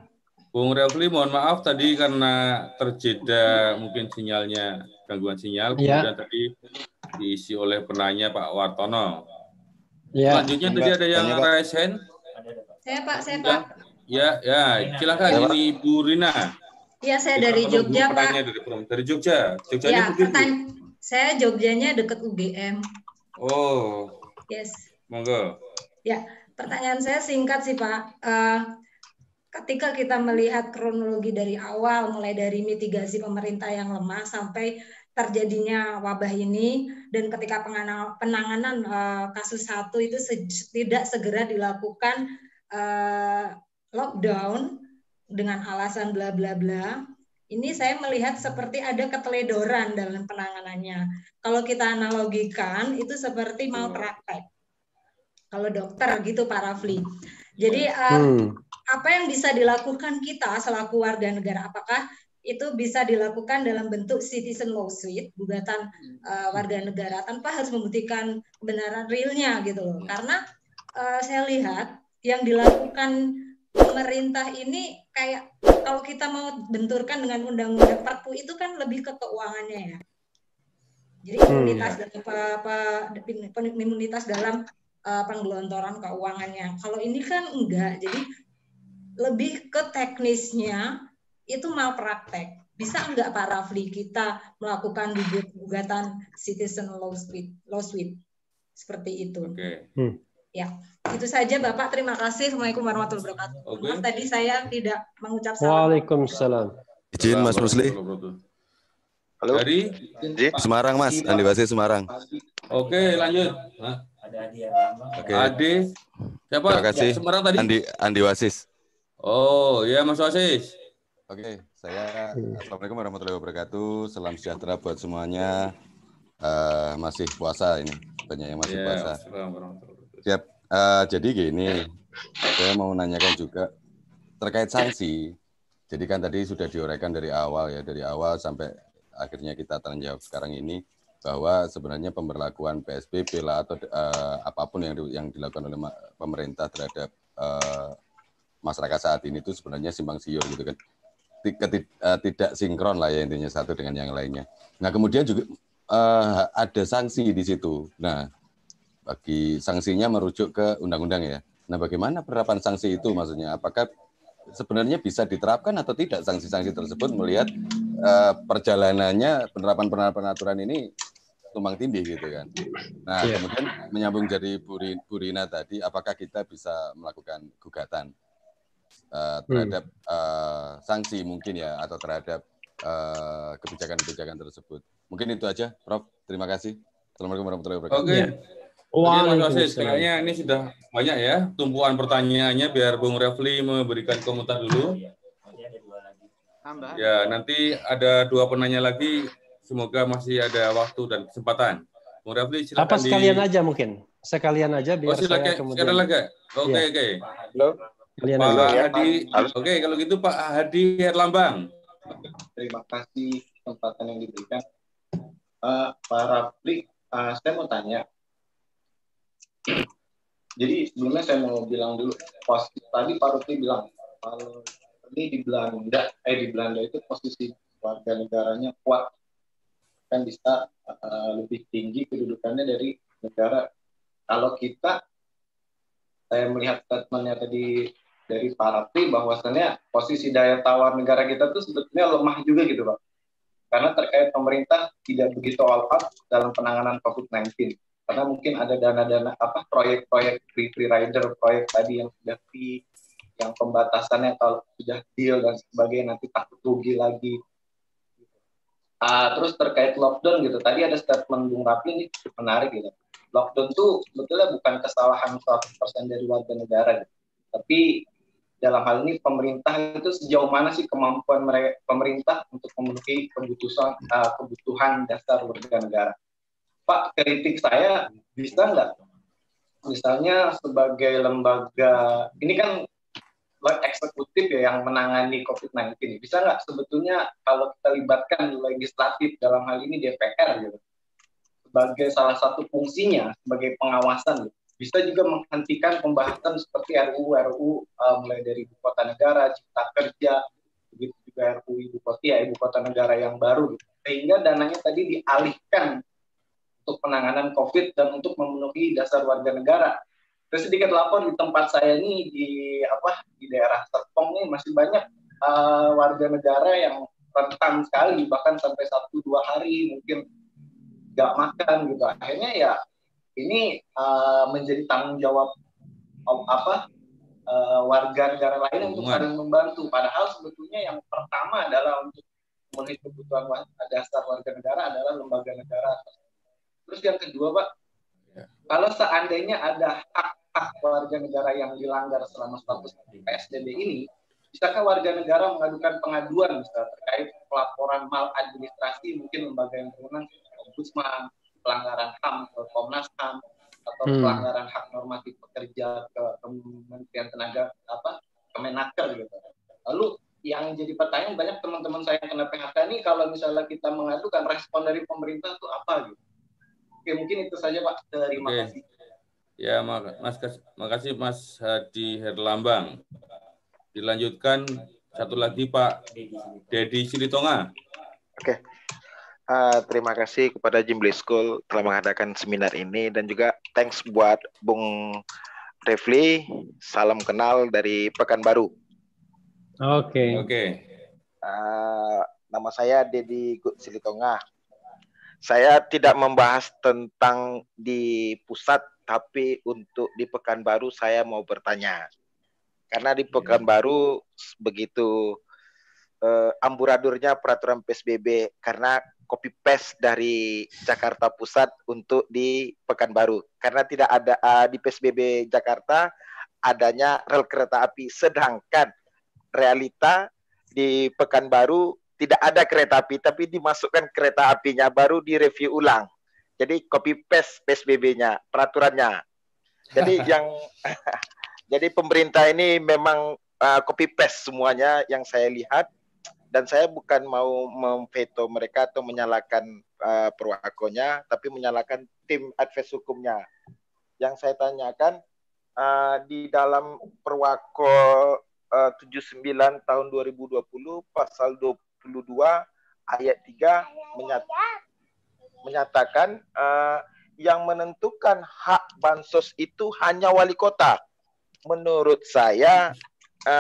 Bung Refli, mohon maaf tadi karena terjeda mungkin sinyalnya, gangguan sinyal, kemudian tadi diisi oleh penanya Pak Wartono. Selanjutnya tadi ada yang raise hand. Saya Pak. Ya, silakan ini Ibu Rina. Iya, saya dari Jogja, Pak. Dari Jogja. Ya, saya Jogjanya dekat UGM. Oh. Yes. Monggo. Ya, pertanyaan saya singkat sih, Pak. Ketika kita melihat kronologi dari awal, mulai dari mitigasi pemerintah yang lemah sampai terjadinya wabah ini, dan ketika penanganan kasus 1 itu tidak segera dilakukan lockdown dengan alasan bla bla bla, ini saya melihat seperti ada keteledoran dalam penanganannya. Kalau kita analogikan itu seperti malpraktek. Kalau dokter gitu Pak Rafli. Jadi apa yang bisa dilakukan kita selaku warga negara? Apakah itu bisa dilakukan dalam bentuk citizen lawsuit, gugatan warga negara tanpa harus membuktikan kebenaran realnya gitu loh. Karena saya lihat yang dilakukan pemerintah ini kayak kalau kita mau benturkan dengan undang-undang Perpu itu kan lebih ke keuangannya ya. Jadi imunitas dalam penggelontoran keuangannya. Kalau ini kan enggak. Jadi lebih ke teknisnya itu malpraktek. Bisa enggak Pak Rafli kita melakukan gugatan citizen lawsuit seperti itu? Oke. Ya, itu saja Bapak. Terima kasih. Assalamualaikum warahmatullahi wabarakatuh. Maaf tadi saya tidak mengucap salam. Waalaikumsalam. Izin Mas Rusli. Halo. Dari Semarang Mas, Andi Wasis Semarang. Oke, lanjut. Oke. Adi. Siapa? Terima kasih. Semarang tadi? Andi Wasis. Oh, ya Mas Wasis. Oke, saya Assalamualaikum warahmatullahi wabarakatuh. Salam sejahtera buat semuanya. Masih puasa ini, banyak yang masih puasa. Siap. Jadi gini, saya mau menanyakan juga terkait sanksi. Jadi kan tadi sudah diuraikan dari awal sampai akhirnya kita terjawab sekarang ini bahwa sebenarnya pemberlakuan PSBB lah atau apapun yang dilakukan oleh pemerintah terhadap masyarakat saat ini itu sebenarnya simpang siur gitu kan. Tidak sinkron lah ya intinya satu dengan yang lainnya. Nah kemudian juga ada sanksi di situ. Nah bagi sanksinya merujuk ke undang-undang ya. Nah bagaimana penerapan sanksi itu maksudnya? Apakah sebenarnya bisa diterapkan atau tidak sanksi-sanksi tersebut melihat perjalanannya penerapan aturan ini tumpang tindih gitu kan. Nah kemudian menyambung dari Bu Rina tadi, apakah kita bisa melakukan gugatan terhadap sanksi mungkin ya atau terhadap kebijakan-kebijakan tersebut. Mungkin itu aja, Prof. Terima kasih. Assalamualaikum warahmatullahi wabarakatuh. Oke. Mas Wasis, kayaknya ini sudah banyak ya tumpuan pertanyaannya, biar Bung Refli memberikan komentar dulu. Ya, nanti ada 2 penanya lagi. Semoga masih ada waktu dan kesempatan. Bung Refli silakan. Apa sekalian aja mungkin? Sekalian aja biar saya kemudian. Sekalian lagi. Oke. Halo. Pak Hadi. Oke, kalau gitu Pak Hadi Herlambang. Terima kasih kesempatan yang diberikan. Pak Rafli, saya mau tanya. Jadi sebelumnya saya mau bilang dulu, tadi Pak Rafli bilang kalau ini di Belanda itu posisi warga negaranya kuat, kan bisa lebih tinggi kedudukannya dari negara. Kalau kita, saya melihat statementnya tadi dari Pak Rafli bahwasannya posisi daya tawar negara kita tuh sebetulnya lemah juga gitu Pak. Karena terkait pemerintah tidak begitu all out dalam penanganan COVID-19. Karena mungkin ada dana-dana proyek-proyek free rider, proyek tadi yang sudah fee, yang pembatasannya kalau sudah deal dan sebagainya nanti takut rugi lagi. Terus terkait lockdown gitu, tadi ada statement Bung Rafli ini menarik gitu. Lockdown tuh sebetulnya bukan kesalahan 100% dari warga negara gitu. Tapi dalam hal ini pemerintah itu sejauh mana sih kemampuan pemerintah untuk memenuhi kebutuhan dasar warga negara. Pak, kritik saya bisa nggak misalnya sebagai lembaga, ini kan eksekutif ya yang menangani COVID-19. Bisa nggak sebetulnya kalau kita libatkan legislatif dalam hal ini DPR gitu, sebagai salah satu fungsinya sebagai pengawasan, gitu. Bisa juga menghentikan pembahasan seperti RUU mulai dari ibu kota negara, cipta kerja, begitu juga RUU ibu kota negara yang baru, gitu. Sehingga dananya tadi dialihkan untuk penanganan COVID dan untuk memenuhi dasar warga negara. Terus sedikit lapor di tempat saya ini di daerah Serpong ini masih banyak warga negara yang rentan sekali, bahkan sampai 1-2 hari mungkin nggak makan gitu. Akhirnya ya ini menjadi tanggung jawab warga negara lain untuk saling membantu. Padahal sebetulnya yang pertama adalah untuk memenuhi kebutuhan dasar warga negara adalah lembaga negara. Terus yang kedua, Pak, kalau seandainya ada hak warga negara yang dilanggar selama status PSBB ini, bisakah warga negara mengadukan pengaduan misalnya terkait pelaporan maladministrasi, mungkin lembaga yang berwenang, Ombudsman, pelanggaran HAM ke Komnas HAM, atau pelanggaran hak normatif pekerja ke Kementerian Tenaga Kemenaker gitu. Lalu yang jadi pertanyaan, banyak teman-teman saya yang kena PHK ini, kalau misalnya kita mengadukan, respon dari pemerintah itu apa gitu? Oke, mungkin itu saja Pak. Terima kasih. Ya, makasih Mas Hadi Herlambang. Dilanjutkan satu lagi Pak Dedi Silitonga. Oke. Terima kasih kepada Jimli School telah mengadakan seminar ini, dan juga thanks buat Bung Refli. Salam kenal dari Pekanbaru. Oke. Nama saya Dedi Silitonga. Saya tidak membahas tentang di pusat, tapi untuk di Pekanbaru saya mau bertanya. Karena di Pekanbaru begitu amburadurnya peraturan PSBB, karena copy paste dari Jakarta Pusat untuk di Pekanbaru. Karena tidak ada di PSBB Jakarta adanya rel kereta api, sedangkan realita di Pekanbaru tidak ada kereta api, tapi dimasukkan kereta apinya, baru direview ulang. Jadi copy paste PSBB-nya, peraturannya. Jadi jadi pemerintah ini memang copy paste semuanya yang saya lihat, dan saya bukan mau memveto mereka atau menyalahkan perwakonya, tapi menyalahkan tim advice hukumnya. Yang saya tanyakan di dalam Perwako 79 tahun 2020 pasal 22 ayat 3 menyatakan yang menentukan hak bansos itu hanya wali kota. Menurut saya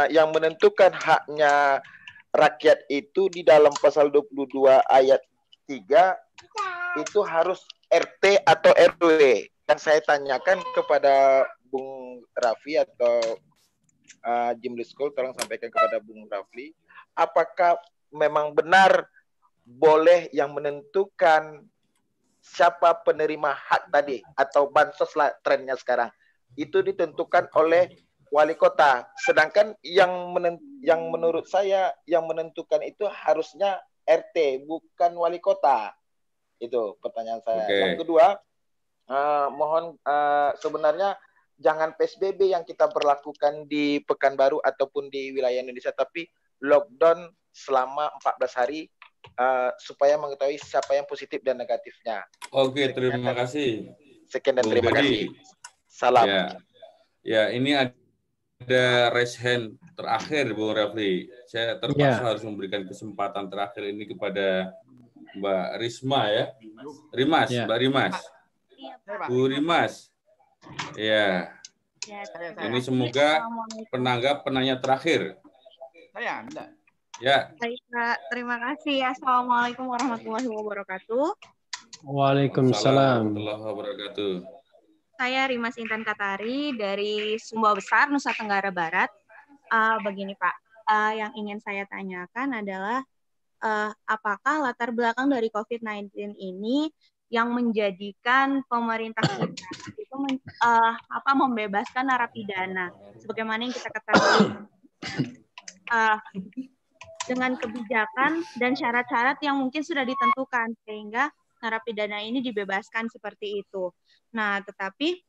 yang menentukan haknya rakyat itu di dalam pasal 22 ayat 3 itu harus RT atau RW. Dan saya tanyakan kepada Bung Rafli atau Jimli School, tolong sampaikan kepada Bung Rafli, apakah memang benar boleh yang menentukan siapa penerima hak tadi atau bansos lah trennya sekarang itu ditentukan oleh wali kota, sedangkan yang menurut saya yang menentukan itu harusnya RT bukan wali kota. Itu pertanyaan saya. Yang kedua, mohon sebenarnya jangan PSBB yang kita berlakukan di Pekanbaru ataupun di wilayah Indonesia, tapi lockdown selama 14 hari supaya mengetahui siapa yang positif dan negatifnya. Oke, terima kasih. Sekian dan terima kasih. Salam. Ya, ini ada raise hand terakhir, Bung Rafli. Saya terpaksa harus memberikan kesempatan terakhir ini kepada Mbak Risma ya. Mbak Rimas. Bu Rimas. Ya. Ini semoga penanya terakhir. Saya enggak. Ya. Baik, Pak. Terima kasih. Assalamualaikum warahmatullahi wabarakatuh. Waalaikumsalam warahmatullahi wabarakatuh. Saya Rimas Intan Katari dari Sumbawa Besar, Nusa Tenggara Barat. Begini Pak, yang ingin saya tanyakan adalah apakah latar belakang dari COVID-19 ini yang menjadikan pemerintah kita itu membebaskan narapidana, sebagaimana yang kita ketahui dengan kebijakan dan syarat-syarat yang mungkin sudah ditentukan sehingga narapidana ini dibebaskan seperti itu. Nah, tetapi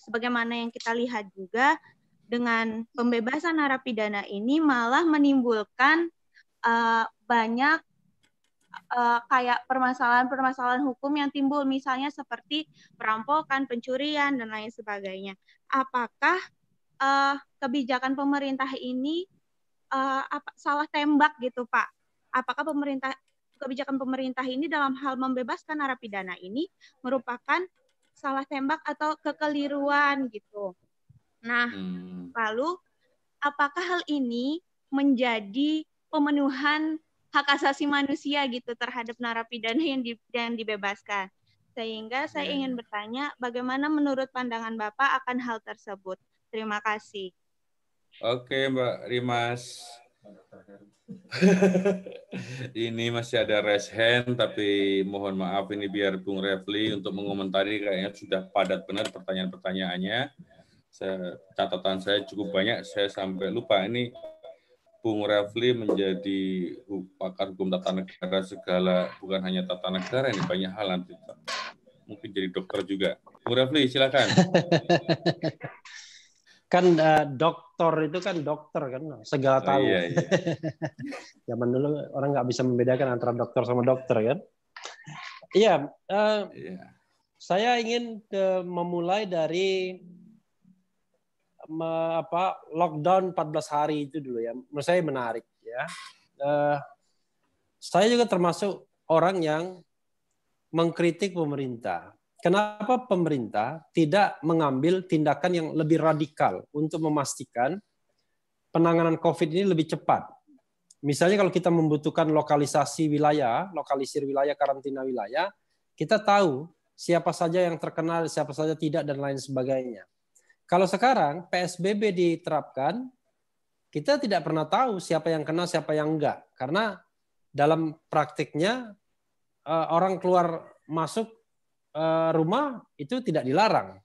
sebagaimana yang kita lihat juga dengan pembebasan narapidana ini malah menimbulkan banyak kayak permasalahan-permasalahan hukum yang timbul, misalnya seperti perampokan, pencurian, dan lain sebagainya. Apakah kebijakan pemerintah ini salah tembak gitu, Pak? Apakah kebijakan pemerintah ini dalam hal membebaskan narapidana ini merupakan salah tembak atau kekeliruan gitu? Nah, lalu apakah hal ini menjadi pemenuhan hak asasi manusia gitu terhadap narapidana yang dibebaskan? Sehingga saya ingin bertanya, bagaimana menurut pandangan Bapak akan hal tersebut? Terima kasih. Oke, Mbak Rimas. Ini masih ada raise hand, tapi mohon maaf ini biar Bung Refli untuk mengomentari, kayaknya sudah padat benar pertanyaan-pertanyaannya. Catatan saya cukup banyak, saya sampai lupa. Ini Bung Refli menjadi pakar hukum tata negara segala, bukan hanya tata negara, ini banyak hal nanti. Mungkin jadi dokter juga. Bung Refli, silakan. Kan dokter itu kan dokter kan, segala tahu. Iya. Zaman dulu orang nggak bisa membedakan antara dokter sama dokter kan. Iya. Saya ingin memulai dari lockdown 14 hari itu dulu ya. Menurut saya menarik ya. Saya juga termasuk orang yang mengkritik pemerintah. Kenapa pemerintah tidak mengambil tindakan yang lebih radikal untuk memastikan penanganan COVID ini lebih cepat? Misalnya kalau kita membutuhkan lokalisir wilayah karantina wilayah, kita tahu siapa saja yang terkena, siapa saja tidak, dan lain sebagainya. Kalau sekarang PSBB diterapkan, kita tidak pernah tahu siapa yang kena, siapa yang enggak. Karena dalam praktiknya orang keluar masuk rumah itu tidak dilarang.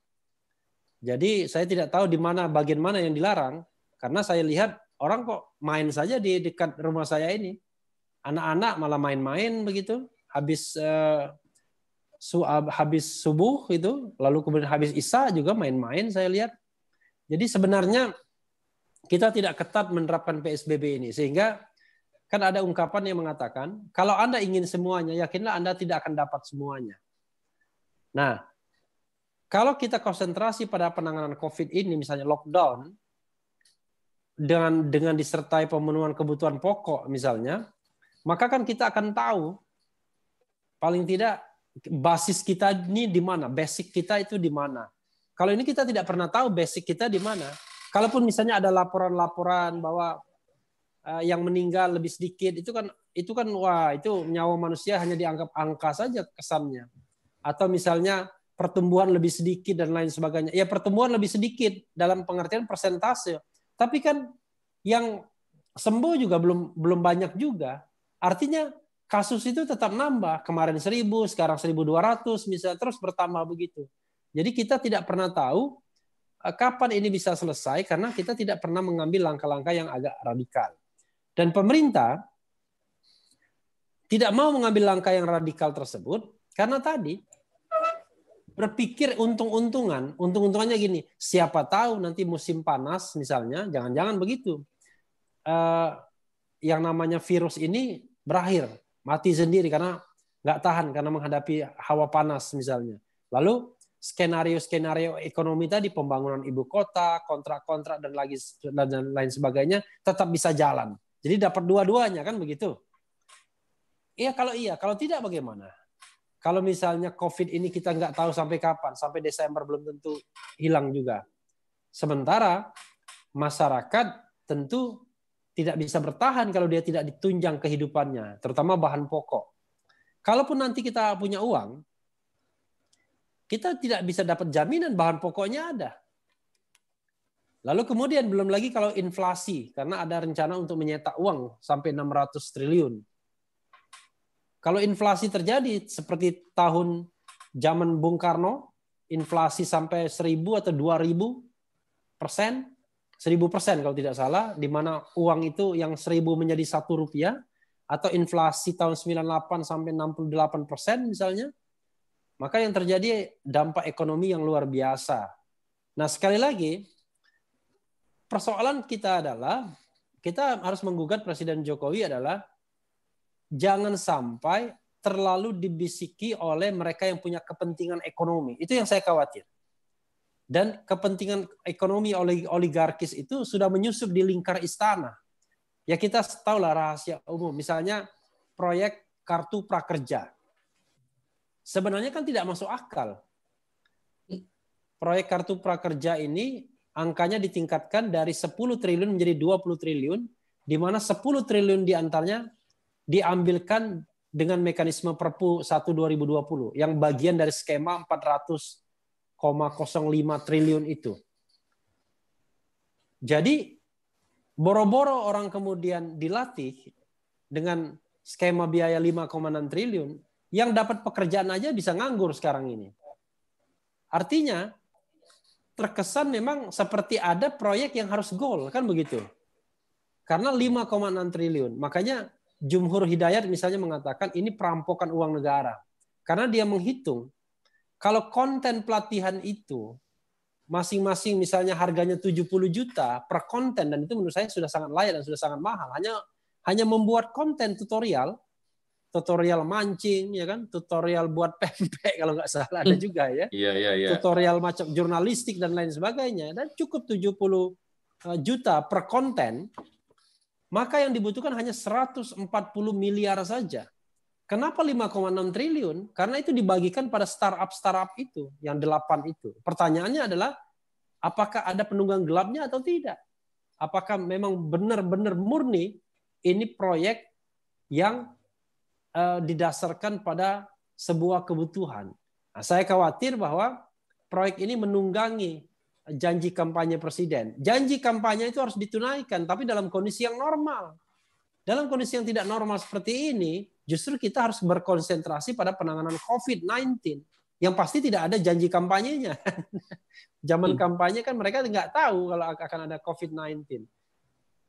Jadi saya tidak tahu di mana bagian mana yang dilarang, karena saya lihat orang kok main saja di dekat rumah saya ini. Anak-anak malah main-main begitu, habis subuh itu, lalu kemudian habis isya juga main-main saya lihat. Jadi sebenarnya kita tidak ketat menerapkan PSBB ini, sehingga kan ada ungkapan yang mengatakan kalau Anda ingin semuanya, yakinlah Anda tidak akan dapat semuanya. Nah, kalau kita konsentrasi pada penanganan COVID ini, misalnya lockdown, dengan disertai pemenuhan kebutuhan pokok misalnya, maka kan kita akan tahu paling tidak basis kita ini di mana, basic kita itu di mana. Kalau ini kita tidak pernah tahu basic kita di mana. Kalaupun misalnya ada laporan-laporan bahwa yang meninggal lebih sedikit, itu kan wah, itu nyawa manusia hanya dianggap angka saja kesannya. Atau misalnya pertumbuhan lebih sedikit dan lain sebagainya. Ya pertumbuhan lebih sedikit dalam pengertian persentase. Tapi kan yang sembuh juga belum banyak juga. Artinya kasus itu tetap nambah. Kemarin 1.000, sekarang 1.200 misalnya, terus bertambah begitu. Jadi kita tidak pernah tahu kapan ini bisa selesai karena kita tidak pernah mengambil langkah-langkah yang agak radikal. Dan pemerintah tidak mau mengambil langkah yang radikal tersebut karena tadi berpikir untung-untungannya gini, siapa tahu nanti musim panas misalnya, jangan-jangan begitu. Yang namanya virus ini berakhir, mati sendiri karena nggak tahan karena menghadapi hawa panas misalnya. Lalu skenario ekonomi tadi, pembangunan ibu kota, kontrak-kontrak dan lain sebagainya tetap bisa jalan. Jadi dapat dua-duanya kan begitu. Iya, kalau tidak bagaimana? Kalau misalnya COVID ini kita nggak tahu sampai kapan, sampai Desember belum tentu hilang juga. Sementara masyarakat tentu tidak bisa bertahan kalau dia tidak ditunjang kehidupannya, terutama bahan pokok. Kalaupun nanti kita punya uang, kita tidak bisa dapat jaminan bahan pokoknya ada. Lalu kemudian belum lagi kalau inflasi, karena ada rencana untuk menyetak uang sampai 600 triliun. Kalau inflasi terjadi seperti tahun zaman Bung Karno, inflasi sampai 1.000 atau 2.000%, 1.000% kalau tidak salah, di mana uang itu yang 1.000 menjadi Rp1, atau inflasi tahun 98 sampai 68% misalnya, maka yang terjadi dampak ekonomi yang luar biasa. Nah, sekali lagi, persoalan kita adalah, kita harus menggugat Presiden Jokowi adalah, jangan sampai terlalu dibisiki oleh mereka yang punya kepentingan ekonomi. Itu yang saya khawatir. Dan kepentingan ekonomi oligarkis itu sudah menyusup di lingkar istana. Ya kita tahu lah rahasia umum. Misalnya proyek kartu prakerja. Sebenarnya kan tidak masuk akal. Proyek kartu prakerja ini angkanya ditingkatkan dari 10 triliun menjadi 20 triliun, di mana 10 triliun diantaranya diambilkan dengan mekanisme Perpu 1/2020, yang bagian dari skema 400,05 triliun itu. Jadi, boro-boro orang kemudian dilatih dengan skema biaya 5,6 triliun, yang dapat pekerjaan aja bisa nganggur sekarang ini. Artinya, terkesan memang seperti ada proyek yang harus goal, kan begitu. Karena 5,6 triliun. Makanya Jumhur Hidayat misalnya mengatakan ini perampokan uang negara. Karena dia menghitung, kalau konten pelatihan itu masing-masing misalnya harganya 70 juta per konten, dan itu menurut saya sudah sangat layak dan sudah sangat mahal. Hanya membuat konten tutorial mancing, ya kan, tutorial buat pempek kalau nggak salah ada juga ya. Iya. Tutorial macam jurnalistik dan lain sebagainya, dan cukup 70 juta per konten, maka yang dibutuhkan hanya 140 miliar saja. Kenapa 5,6 triliun? Karena itu dibagikan pada startup itu, yang 8 itu. Pertanyaannya adalah, apakah ada penunggang gelapnya atau tidak? Apakah memang benar-benar murni ini proyek yang didasarkan pada sebuah kebutuhan? Nah, saya khawatir bahwa proyek ini menunggangi janji kampanye presiden. Janji kampanye itu harus ditunaikan, tapi dalam kondisi yang normal. Dalam kondisi yang tidak normal seperti ini, justru kita harus berkonsentrasi pada penanganan COVID-19. Yang pasti tidak ada janji kampanyenya. Zaman kampanye kan mereka nggak tahu kalau akan ada COVID-19.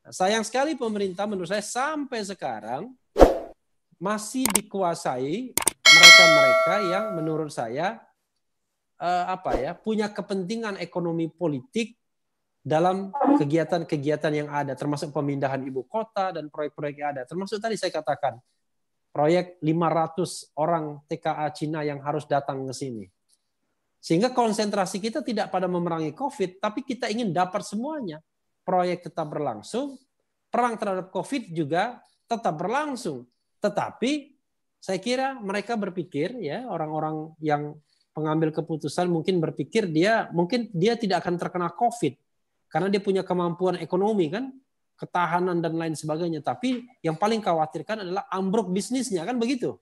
Nah, sayang sekali pemerintah menurut saya sampai sekarang masih dikuasai mereka-mereka yang menurut saya punya kepentingan ekonomi politik dalam kegiatan-kegiatan yang ada, termasuk pemindahan ibu kota dan proyek-proyek yang ada. Termasuk tadi saya katakan, proyek 500 orang TKA Cina yang harus datang ke sini. Sehingga konsentrasi kita tidak pada memerangi COVID, tapi kita ingin dapat semuanya. Proyek tetap berlangsung, perang terhadap COVID juga tetap berlangsung. Tetapi saya kira mereka berpikir, ya, orang-orang yang pengambil keputusan mungkin berpikir dia tidak akan terkena COVID karena dia punya kemampuan ekonomi, kan, ketahanan dan lain sebagainya. Tapi yang paling khawatirkan adalah ambruk bisnisnya, kan begitu.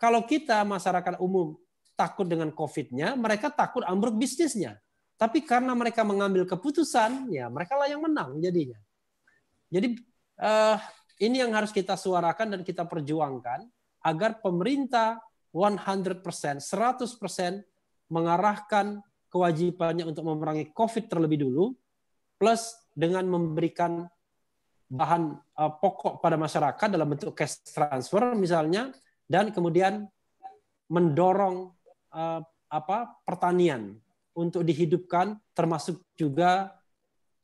Kalau kita masyarakat umum takut dengan COVID-nya, mereka takut ambruk bisnisnya. Tapi karena mereka mengambil keputusan, ya mereka lah yang menang jadinya. Jadi ini yang harus kita suarakan dan kita perjuangkan agar pemerintah 100%, 100% mengarahkan kewajibannya untuk memerangi COVID terlebih dulu, plus dengan memberikan bahan pokok pada masyarakat dalam bentuk cash transfer misalnya, dan kemudian mendorong pertanian untuk dihidupkan, termasuk juga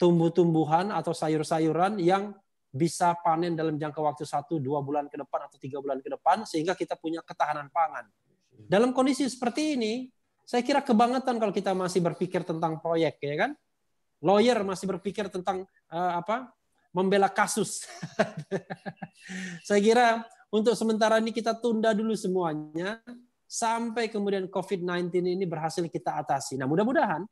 tumbuh-tumbuhan atau sayur-sayuran yang bisa panen dalam jangka waktu 1-2 bulan ke depan atau 3 bulan ke depan, sehingga kita punya ketahanan pangan. Dalam kondisi seperti ini, saya kira kebangetan kalau kita masih berpikir tentang proyek, ya kan? Lawyer masih berpikir tentang membela kasus. Saya kira untuk sementara ini kita tunda dulu semuanya sampai kemudian COVID-19 ini berhasil kita atasi. Nah, mudah-mudahan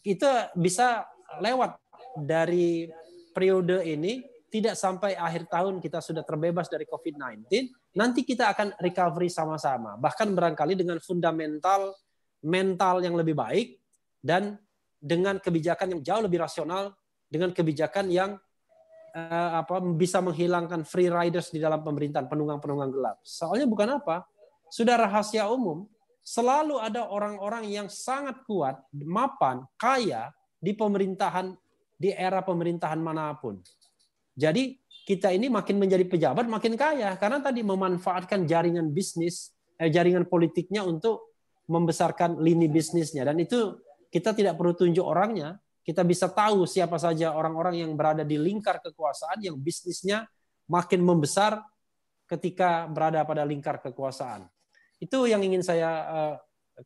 kita bisa lewat dari periode ini, tidak sampai akhir tahun kita sudah terbebas dari COVID-19, nanti kita akan recovery sama-sama. Bahkan barangkali dengan fundamental mental yang lebih baik dan dengan kebijakan yang jauh lebih rasional, dengan kebijakan yang bisa menghilangkan free riders di dalam pemerintahan, penunggang-penunggang gelap. Soalnya bukan apa, sudah rahasia umum, selalu ada orang-orang yang sangat kuat, mapan, kaya di pemerintahan, di era pemerintahan manapun. Jadi kita ini makin menjadi pejabat makin kaya karena tadi memanfaatkan jaringan bisnis, jaringan politiknya untuk membesarkan lini bisnisnya. Dan itu kita tidak perlu tunjuk orangnya, kita bisa tahu siapa saja orang-orang yang berada di lingkar kekuasaan yang bisnisnya makin membesar ketika berada pada lingkar kekuasaan. Itu yang ingin saya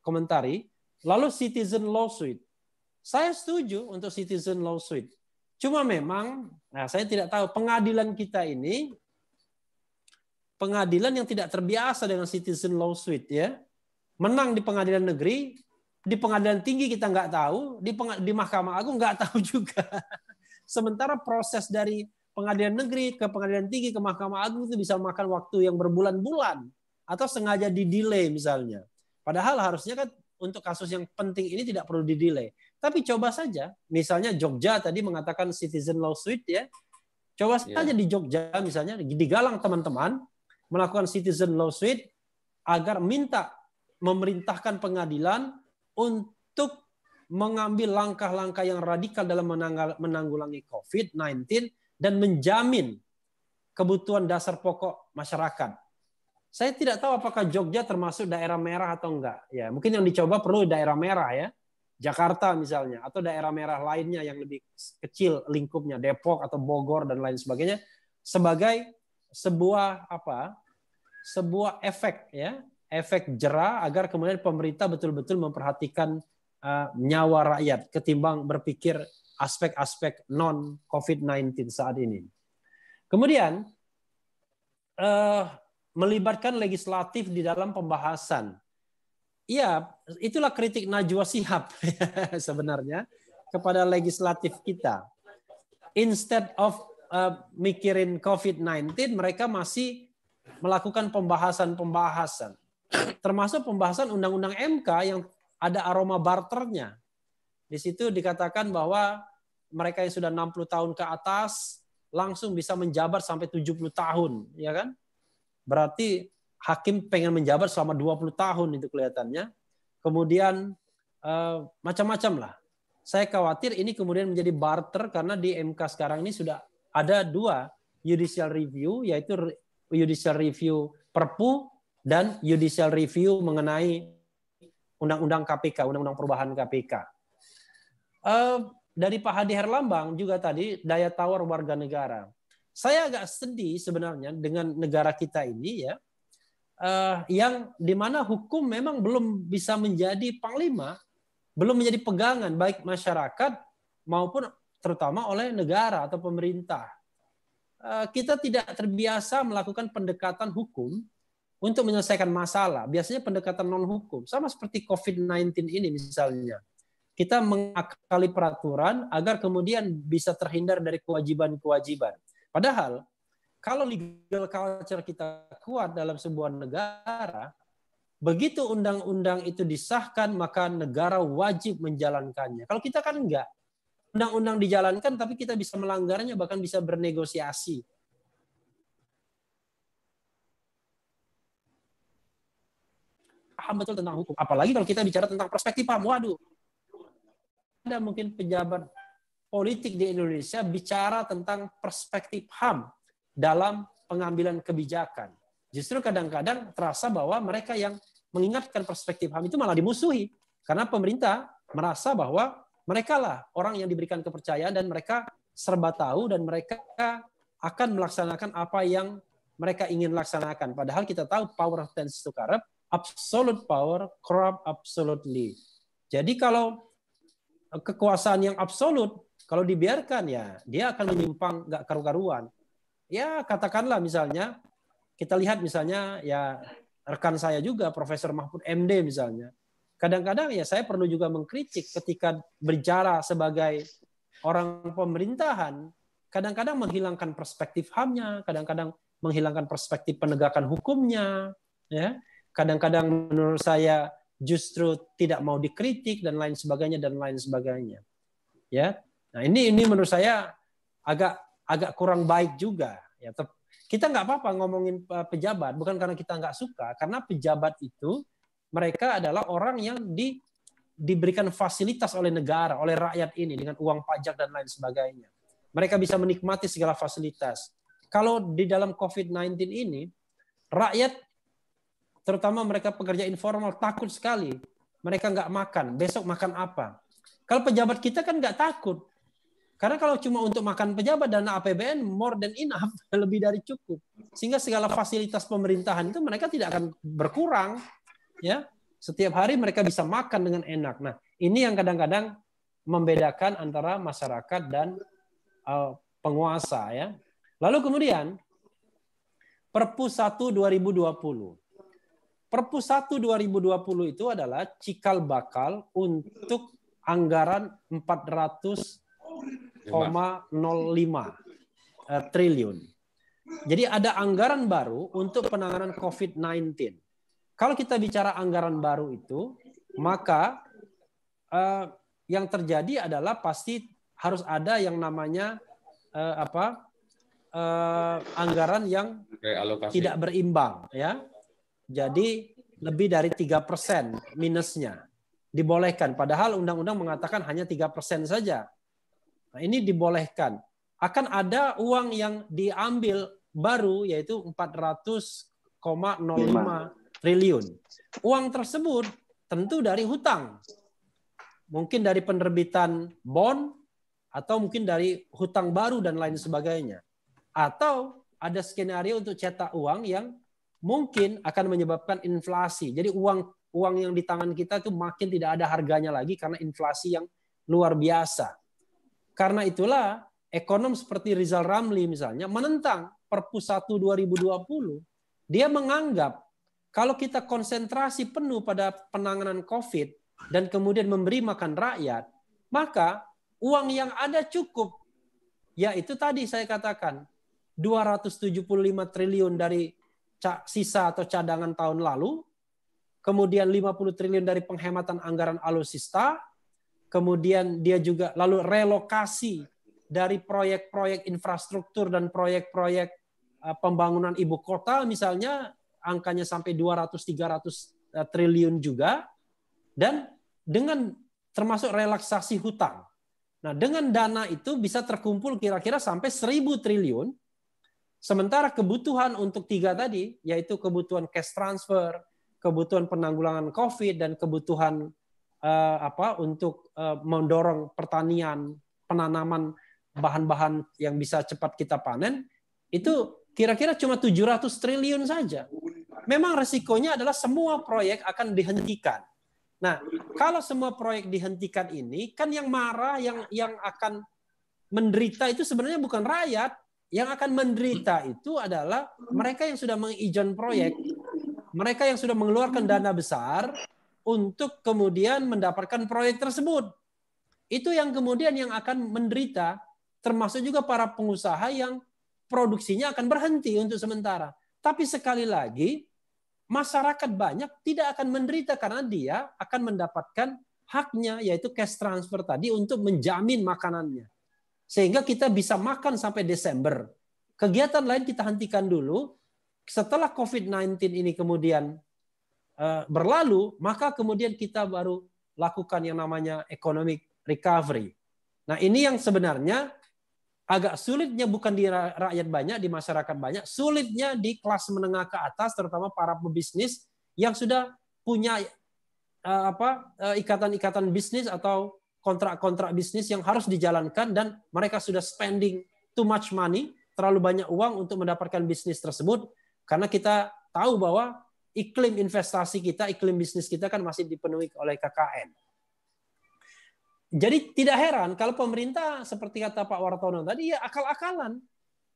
komentari. Lalu citizen lawsuit. Saya setuju untuk citizen lawsuit. Cuma memang, saya tidak tahu pengadilan kita ini, pengadilan yang tidak terbiasa dengan citizen lawsuit, ya. Menang di pengadilan negeri, di pengadilan tinggi kita nggak tahu, di Mahkamah Agung nggak tahu juga. Sementara proses dari pengadilan negeri ke pengadilan tinggi ke Mahkamah Agung itu bisa makan waktu yang berbulan-bulan atau sengaja di-delay misalnya. Padahal harusnya kan untuk kasus yang penting ini tidak perlu di-delay. Tapi coba saja, misalnya Jogja tadi mengatakan citizen lawsuit, ya. Coba saja di Jogja misalnya digalang teman-teman melakukan citizen lawsuit agar minta memerintahkan pengadilan untuk mengambil langkah-langkah yang radikal dalam menanggulangi COVID-19 dan menjamin kebutuhan dasar pokok masyarakat. Saya tidak tahu apakah Jogja termasuk daerah merah atau enggak. Ya, mungkin yang dicoba perlu daerah merah, ya. Jakarta misalnya, atau daerah merah lainnya yang lebih kecil lingkupnya, Depok atau Bogor dan lain sebagainya, sebagai sebuah sebuah efek, ya, efek jera agar kemudian pemerintah betul-betul memperhatikan nyawa rakyat ketimbang berpikir aspek-aspek non COVID-19 saat ini. Kemudian melibatkan legislatif di dalam pembahasan. Iya, itulah kritik Najwa Shihab sebenarnya kepada legislatif kita. Instead of mikirin COVID-19, mereka masih melakukan pembahasan-pembahasan. Termasuk pembahasan Undang-Undang MK yang ada aroma barternya. Di situ dikatakan bahwa mereka yang sudah 60 tahun ke atas langsung bisa menjabat sampai 70 tahun, ya kan? Berarti hakim pengen menjabat selama 20 tahun itu kelihatannya. Kemudian macam-macam lah. Saya khawatir ini kemudian menjadi barter karena di MK sekarang ini sudah ada 2 judicial review, yaitu judicial review Perpu dan judicial review mengenai Undang-Undang KPK, Undang-Undang Perubahan KPK. Dari Pak Hadi Herlambang juga tadi daya tawar warga negara. Saya agak sedih sebenarnya dengan negara kita ini, ya, yang dimana hukum memang belum bisa menjadi panglima, belum menjadi pegangan baik masyarakat maupun terutama oleh negara atau pemerintah. Kita tidak terbiasa melakukan pendekatan hukum untuk menyelesaikan masalah. Biasanya pendekatan non-hukum. Sama seperti COVID-19 ini misalnya. Kita mengakali peraturan agar kemudian bisa terhindar dari kewajiban-kewajiban. Padahal kalau legal culture kita kuat dalam sebuah negara, begitu undang-undang itu disahkan, maka negara wajib menjalankannya. Kalau kita kan enggak. Undang-undang dijalankan, tapi kita bisa melanggarnya, bahkan bisa bernegosiasi. Paham betul tentang hukum. Apalagi kalau kita bicara tentang perspektif HAM. Waduh, ada mungkin pejabat politik di Indonesia bicara tentang perspektif HAM dalam pengambilan kebijakan. Justru kadang-kadang terasa bahwa mereka yang mengingatkan perspektif HAM itu malah dimusuhi. Karena pemerintah merasa bahwa mereka lah orang yang diberikan kepercayaan dan mereka serba tahu dan mereka akan melaksanakan apa yang mereka ingin laksanakan. Padahal kita tahu power tends to corrupt, absolute power corrupt absolutely. Jadi kalau kekuasaan yang absolut, kalau dibiarkan ya dia akan menyimpang nggak karu-karuan. Ya katakanlah misalnya, kita lihat misalnya ya rekan saya juga Profesor Mahfud MD misalnya. Kadang-kadang ya saya perlu juga mengkritik ketika berbicara sebagai orang pemerintahan, kadang-kadang menghilangkan perspektif HAM-nya, kadang-kadang menghilangkan perspektif penegakan hukumnya, ya. Kadang-kadang menurut saya justru tidak mau dikritik dan lain sebagainya. Ya. Nah, ini menurut saya agak kurang baik juga, ya. Kita nggak apa-apa ngomongin pejabat, bukan karena kita nggak suka, karena pejabat itu mereka adalah orang yang diberikan fasilitas oleh negara, oleh rakyat ini dengan uang pajak dan lain sebagainya. Mereka bisa menikmati segala fasilitas. Kalau di dalam COVID-19 ini, rakyat, terutama mereka pekerja informal, takut sekali mereka nggak makan, besok makan apa? Kalau pejabat kita kan nggak takut. Karena kalau cuma untuk makan pejabat, dana APBN more than enough, lebih dari cukup. Sehingga segala fasilitas pemerintahan itu mereka tidak akan berkurang. Ya, setiap hari mereka bisa makan dengan enak. Nah, ini yang kadang-kadang membedakan antara masyarakat dan penguasa. Ya. Lalu kemudian, Perpu 1 2020. Perpu 1 2020 itu adalah cikal bakal untuk anggaran 400,05 triliun. Jadi ada anggaran baru untuk penanganan COVID-19. Kalau kita bicara anggaran baru itu, maka yang terjadi adalah pasti harus ada yang namanya anggaran yang tidak berimbang, ya. Jadi lebih dari 3% minusnya dibolehkan. Padahal undang-undang mengatakan hanya 3% saja. Nah, ini dibolehkan. Akan ada uang yang diambil baru yaitu 400,05 triliun. Uang tersebut tentu dari hutang. Mungkin dari penerbitan bond atau mungkin dari hutang baru dan lain sebagainya. Atau ada skenario untuk cetak uang yang mungkin akan menyebabkan inflasi. Jadi uang yang di tangan kita itu makin tidak ada harganya lagi karena inflasi yang luar biasa. Karena itulah ekonom seperti Rizal Ramli misalnya menentang Perpu 1 2020. Dia menganggap kalau kita konsentrasi penuh pada penanganan COVID dan kemudian memberi makan rakyat, maka uang yang ada cukup. Yaitu tadi saya katakan 275 triliun dari sisa atau cadangan tahun lalu, kemudian 50 triliun dari penghematan anggaran alutsista, kemudian dia juga lalu relokasi dari proyek-proyek infrastruktur dan proyek-proyek pembangunan ibu kota misalnya angkanya sampai 200-300 triliun juga, dan dengan termasuk relaksasi hutang. Nah, dengan dana itu bisa terkumpul kira-kira sampai 1.000 triliun. Sementara kebutuhan untuk 3 tadi, yaitu kebutuhan cash transfer, kebutuhan penanggulangan COVID, dan kebutuhan untuk mendorong pertanian, penanaman bahan-bahan yang bisa cepat kita panen, itu kira-kira cuma 700 triliun saja. Memang resikonya adalah semua proyek akan dihentikan. Nah, kalau semua proyek dihentikan ini, kan yang marah, yang akan menderita itu sebenarnya bukan rakyat. Yang akan menderita itu adalah mereka yang sudah mengizinkan proyek, mereka yang sudah mengeluarkan dana besar untuk kemudian mendapatkan proyek tersebut. Itu yang kemudian yang akan menderita, termasuk juga para pengusaha yang produksinya akan berhenti untuk sementara. Tapi sekali lagi, masyarakat banyak tidak akan menderita karena dia akan mendapatkan haknya, yaitu cash transfer tadi untuk menjamin makanannya. Sehingga kita bisa makan sampai Desember. Kegiatan lain kita hentikan dulu. Setelah COVID-19 ini kemudian berlalu, maka kemudian kita baru lakukan yang namanya economic recovery. Nah, ini yang sebenarnya agak sulitnya bukan di rakyat banyak, di masyarakat banyak, sulitnya di kelas menengah ke atas, terutama para pebisnis yang sudah punya ikatan-ikatan bisnis atau kontrak-kontrak bisnis yang harus dijalankan dan mereka sudah spending too much money, terlalu banyak uang untuk mendapatkan bisnis tersebut, karena kita tahu bahwa iklim investasi kita, iklim bisnis kita kan masih dipenuhi oleh KKN. Jadi tidak heran kalau pemerintah seperti kata Pak Wartono tadi ya akal-akalan.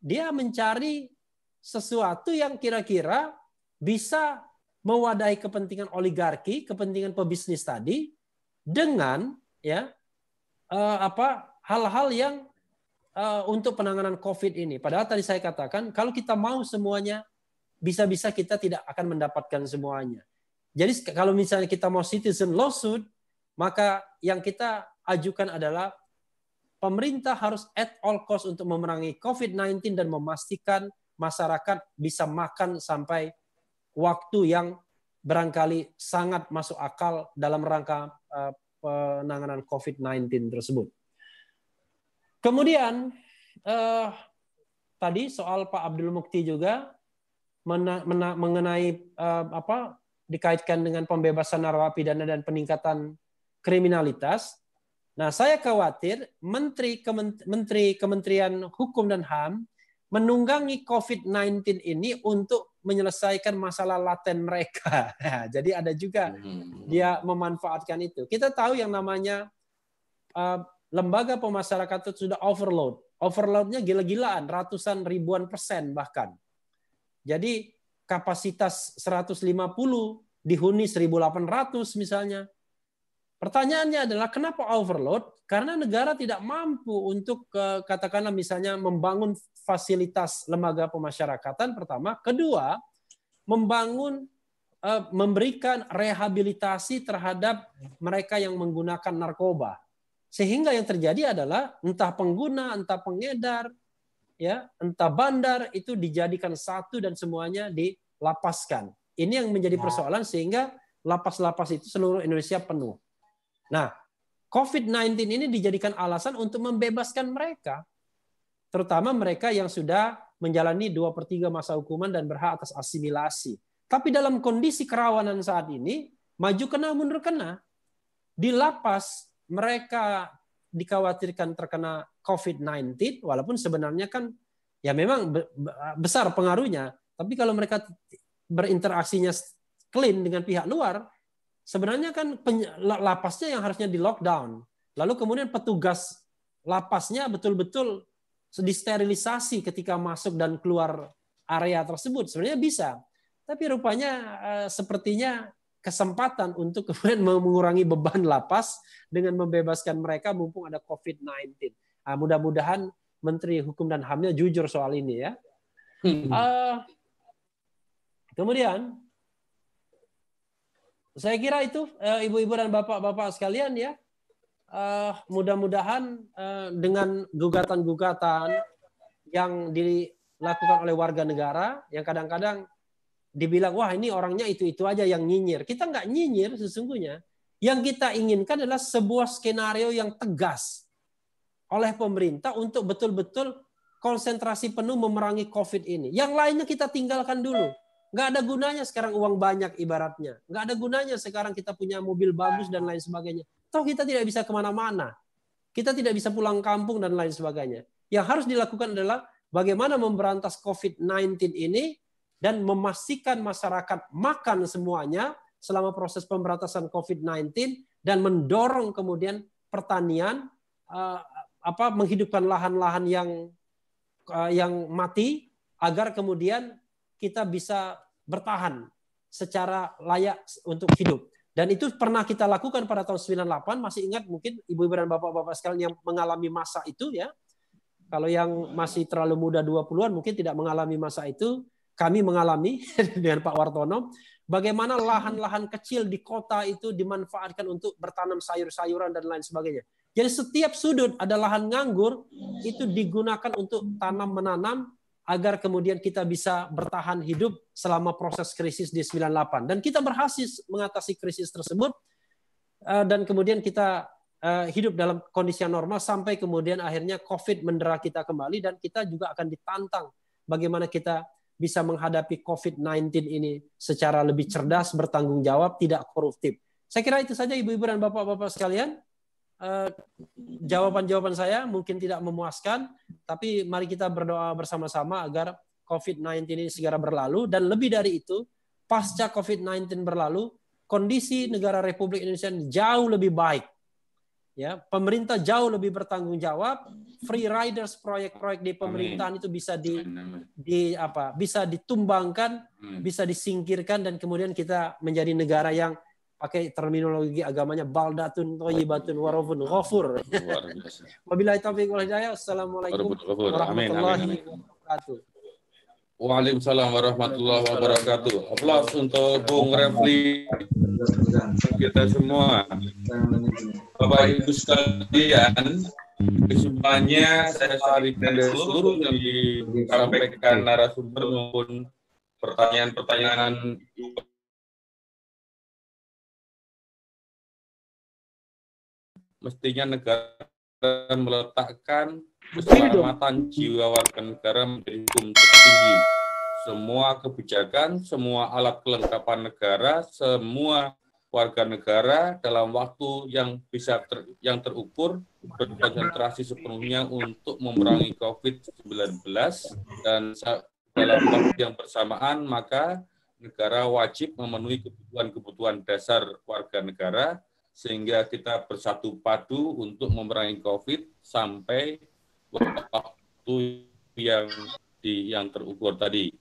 Dia mencari sesuatu yang kira-kira bisa mewadahi kepentingan oligarki, kepentingan pebisnis tadi dengan hal-hal yang untuk penanganan COVID ini. Padahal tadi saya katakan kalau kita mau semuanya, bisa-bisa kita tidak akan mendapatkan semuanya. Jadi kalau misalnya kita mau citizen lawsuit, maka yang kita ajukan adalah pemerintah harus at all cost untuk memerangi COVID-19 dan memastikan masyarakat bisa makan sampai waktu yang barangkali sangat masuk akal dalam rangka penanganan COVID-19 tersebut. Kemudian tadi soal Pak Abdul Mukti juga mengenai dikaitkan dengan pembebasan narapidana dan peningkatan kriminalitas. Nah, saya khawatir Menteri Kementerian Hukum dan HAM menunggangi COVID-19 ini untuk menyelesaikan masalah laten mereka. Jadi ada juga dia memanfaatkan itu. Kita tahu yang namanya lembaga pemasyarakatan itu sudah overload. Overloadnya gila-gilaan, ratusan ribuan persen bahkan. Jadi kapasitas 150, dihuni 1.800 misalnya. Pertanyaannya adalah kenapa overload? Karena negara tidak mampu untuk katakanlah misalnya membangun fasilitas lembaga pemasyarakatan pertama, kedua memberikan rehabilitasi terhadap mereka yang menggunakan narkoba. Sehingga yang terjadi adalah entah pengguna, entah pengedar, ya, entah bandar itu dijadikan satu dan semuanya dilapaskan. Ini yang menjadi persoalan sehingga lapas-lapas itu seluruh Indonesia penuh. Nah, COVID-19 ini dijadikan alasan untuk membebaskan mereka, terutama mereka yang sudah menjalani 2/3 masa hukuman dan berhak atas asimilasi. Tapi dalam kondisi kerawanan saat ini, maju kena mundur kena. Di lapas mereka dikhawatirkan terkena COVID-19, walaupun sebenarnya kan ya memang besar pengaruhnya. Tapi kalau mereka berinteraksinya clean dengan pihak luar, sebenarnya kan lapasnya yang harusnya di lockdown. Lalu kemudian petugas lapasnya betul-betul disterilisasi ketika masuk dan keluar area tersebut. Sebenarnya bisa. Tapi rupanya sepertinya kesempatan untuk kemudian mengurangi beban lapas dengan membebaskan mereka mumpung ada COVID-19. Mudah-mudahan Menteri Hukum dan HAM-nya jujur soal ini ya. Kemudian saya kira itu ibu-ibu dan bapak-bapak sekalian ya, mudah-mudahan dengan gugatan-gugatan yang dilakukan oleh warga negara yang kadang-kadang dibilang wah ini orangnya itu aja yang nyinyir. Kita nggak nyinyir sesungguhnya. Yang kita inginkan adalah sebuah skenario yang tegas oleh pemerintah untuk betul-betul konsentrasi penuh memerangi COVID ini. Yang lainnya kita tinggalkan dulu. Nggak ada gunanya sekarang uang banyak ibaratnya. Nggak ada gunanya sekarang kita punya mobil bagus dan lain sebagainya. Toh kita tidak bisa kemana-mana. Kita tidak bisa pulang kampung dan lain sebagainya. Yang harus dilakukan adalah bagaimana memberantas COVID-19 ini dan memastikan masyarakat makan semuanya selama proses pemberantasan COVID-19 dan mendorong kemudian pertanian, menghidupkan lahan-lahan yang mati agar kemudian kita bisa bertahan secara layak untuk hidup. Dan itu pernah kita lakukan pada tahun 98, masih ingat mungkin ibu-ibu dan bapak-bapak sekalian yang mengalami masa itu ya. Kalau yang masih terlalu muda 20-an mungkin tidak mengalami masa itu, kami mengalami dengan Pak Wartono, bagaimana lahan-lahan kecil di kota itu dimanfaatkan untuk bertanam sayur-sayuran dan lain sebagainya. Jadi setiap sudut ada lahan nganggur, itu digunakan untuk tanam-menanam, agar kemudian kita bisa bertahan hidup selama proses krisis di 98. Dan kita berhasil mengatasi krisis tersebut, dan kemudian kita hidup dalam kondisi yang normal sampai kemudian akhirnya COVID mendera kita kembali, dan kita juga akan ditantang bagaimana kita bisa menghadapi COVID-19 ini secara lebih cerdas, bertanggung jawab, tidak koruptif. Saya kira itu saja ibu-ibu dan bapak-bapak sekalian. Jawaban-jawaban saya mungkin tidak memuaskan, tapi mari kita berdoa bersama-sama agar COVID-19 ini segera berlalu, dan lebih dari itu, pasca COVID-19 berlalu, kondisi negara Republik Indonesia jauh lebih baik. Ya, pemerintah jauh lebih bertanggung jawab, free riders proyek-proyek di pemerintahan itu bisa bisa ditumbangkan, bisa disingkirkan, dan kemudian kita menjadi negara yang pakai terminologi agamanya baldatun thayyibatun warafun ghafur. Wabillahi taufiq wal hidayah. Assalamualaikum warahmatullahi wabarakatuh. Waalaikumsalam warahmatullahi wabarakatuh. Aplaus untuk Bung Refli, kita semua. Bapak Ibu sekalian, kesimpulannya saya saringkan dari seluruh yang disampaikan narasumber maupun pertanyaan-pertanyaan mestinya negara meletakkan keselamatan jiwa warga negara menjadi hukum tertinggi semua kebijakan, semua alat kelengkapan negara, semua warga negara dalam waktu yang yang terukur berkonsentrasi sepenuhnya untuk memerangi COVID-19, dan dalam waktu yang bersamaan maka negara wajib memenuhi kebutuhan-kebutuhan dasar warga negara sehingga kita bersatu padu untuk memerangi COVID sampai waktu yang terukur tadi.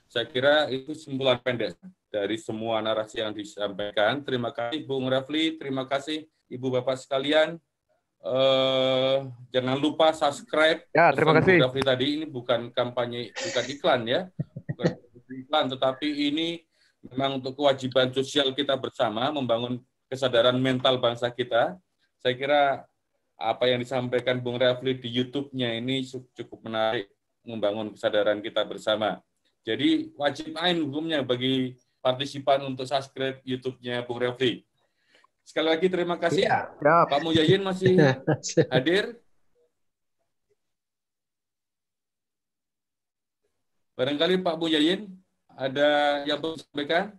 Saya kira itu kesimpulan pendek dari semua narasi yang disampaikan. Terima kasih Bung Refli, terima kasih Ibu Bapak sekalian. Jangan lupa subscribe. Ya, terima kasih. Bung Refli tadi ini bukan kampanye, bukan iklan ya, bukan iklan, tetapi ini memang untuk kewajiban sosial kita bersama membangun kesadaran mental bangsa kita. Saya kira apa yang disampaikan Bung Refli di YouTube-nya ini cukup menarik, membangun kesadaran kita bersama. Jadi wajib ain hukumnya bagi partisipan untuk subscribe YouTube-nya Bung Refli. Sekali lagi terima kasih. Ya, Pak Mujahidin masih hadir. Barangkali Pak Mujahidin ada yang perlu disampaikan?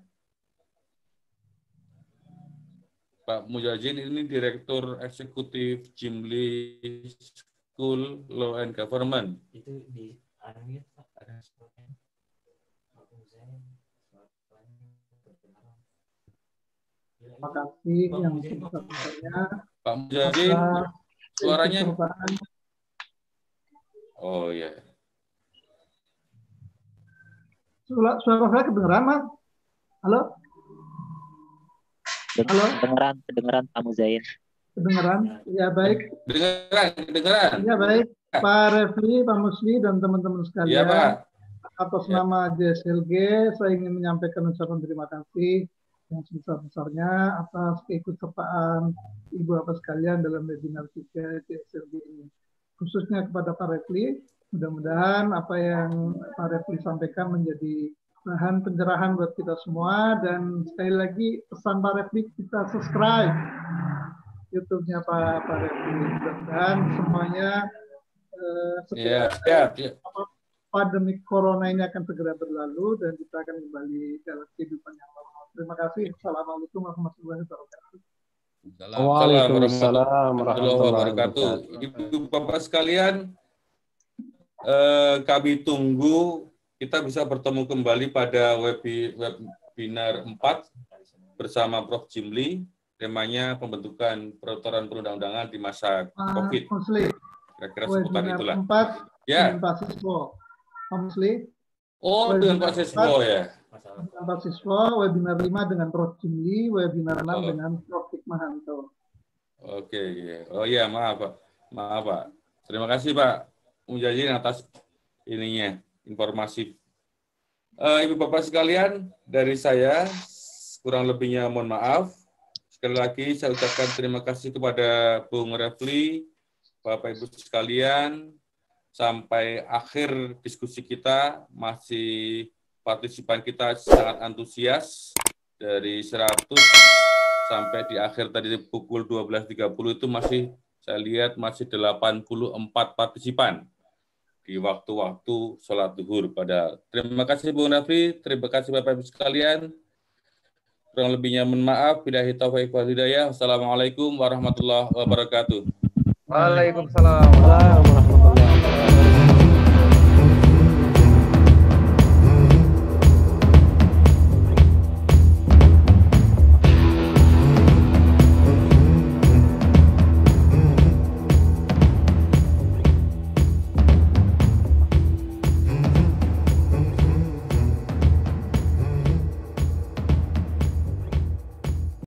Pak Mujahidin ini Direktur Eksekutif Jimli School Law and Government. Itu di unmute Pak, ada Terima kasih yang sebesar-besarnya. Pak Mujahidin, suaranya. Oh ya. Suara saya kedengeran, Mas? Halo? Halo? Kedengeran Pak Mujahidin. Kedengeran? Ya, baik. Kedengeran. Ya, baik. Pak Refli, Pak Musli, dan teman-teman sekalian. Ya, Pak. Atas nama JSLG, saya ingin menyampaikan ucapan terima kasih yang sebesar-besarnya atas keikutsertaan Ibu Bapak sekalian dalam webinar 3 JSLG ini. Khususnya kepada Pak Refli, mudah-mudahan apa yang Pak Refli sampaikan menjadi bahan pencerahan buat kita semua, dan sekali lagi pesan Pak Refli, kita subscribe YouTube-nya Pak Refli. Mudah-mudahan semuanya pandemi corona ini akan segera berlalu dan kita akan kembali dalam kehidupan yang normal. Terima kasih. Assalamualaikum warahmatullahi wabarakatuh. Waalaikumsalam warahmatullahi wabarakatuh. Ibu Bapak sekalian, kami tunggu kita bisa bertemu kembali pada webinar 4 bersama Prof. Jimli, temanya pembentukan peraturan perundang-undangan di masa COVID. Kira-kira seputar itulah. 4 ya. Pak Siswo. Pak Musli. Oh, dengan Pak Siswo ya. Pak Siswo, webinar 5 dengan Prof. Jimli, webinar 6 dengan Prof. Hikmahanto. Oke, oh iya, maaf Pak. Terima kasih Pak Mujahidin atas ininya, informasi. Ibu Bapak sekalian, dari saya kurang lebihnya mohon maaf. Sekali lagi saya ucapkan terima kasih kepada Bung Refli, Bapak Ibu sekalian. Sampai akhir diskusi kita, masih partisipan kita sangat antusias, dari 100 sampai di akhir tadi pukul 12.30 itu masih saya lihat masih 84 partisipan di waktu-waktu sholat zuhur pada. Terima kasih Bung Refli, terima kasih Bapak Ibu sekalian. Kurang lebihnya mohon maaf. Billahi taufiq wal hidayah. Wassalamualaikum warahmatullahi wabarakatuh. Waalaikumsalam.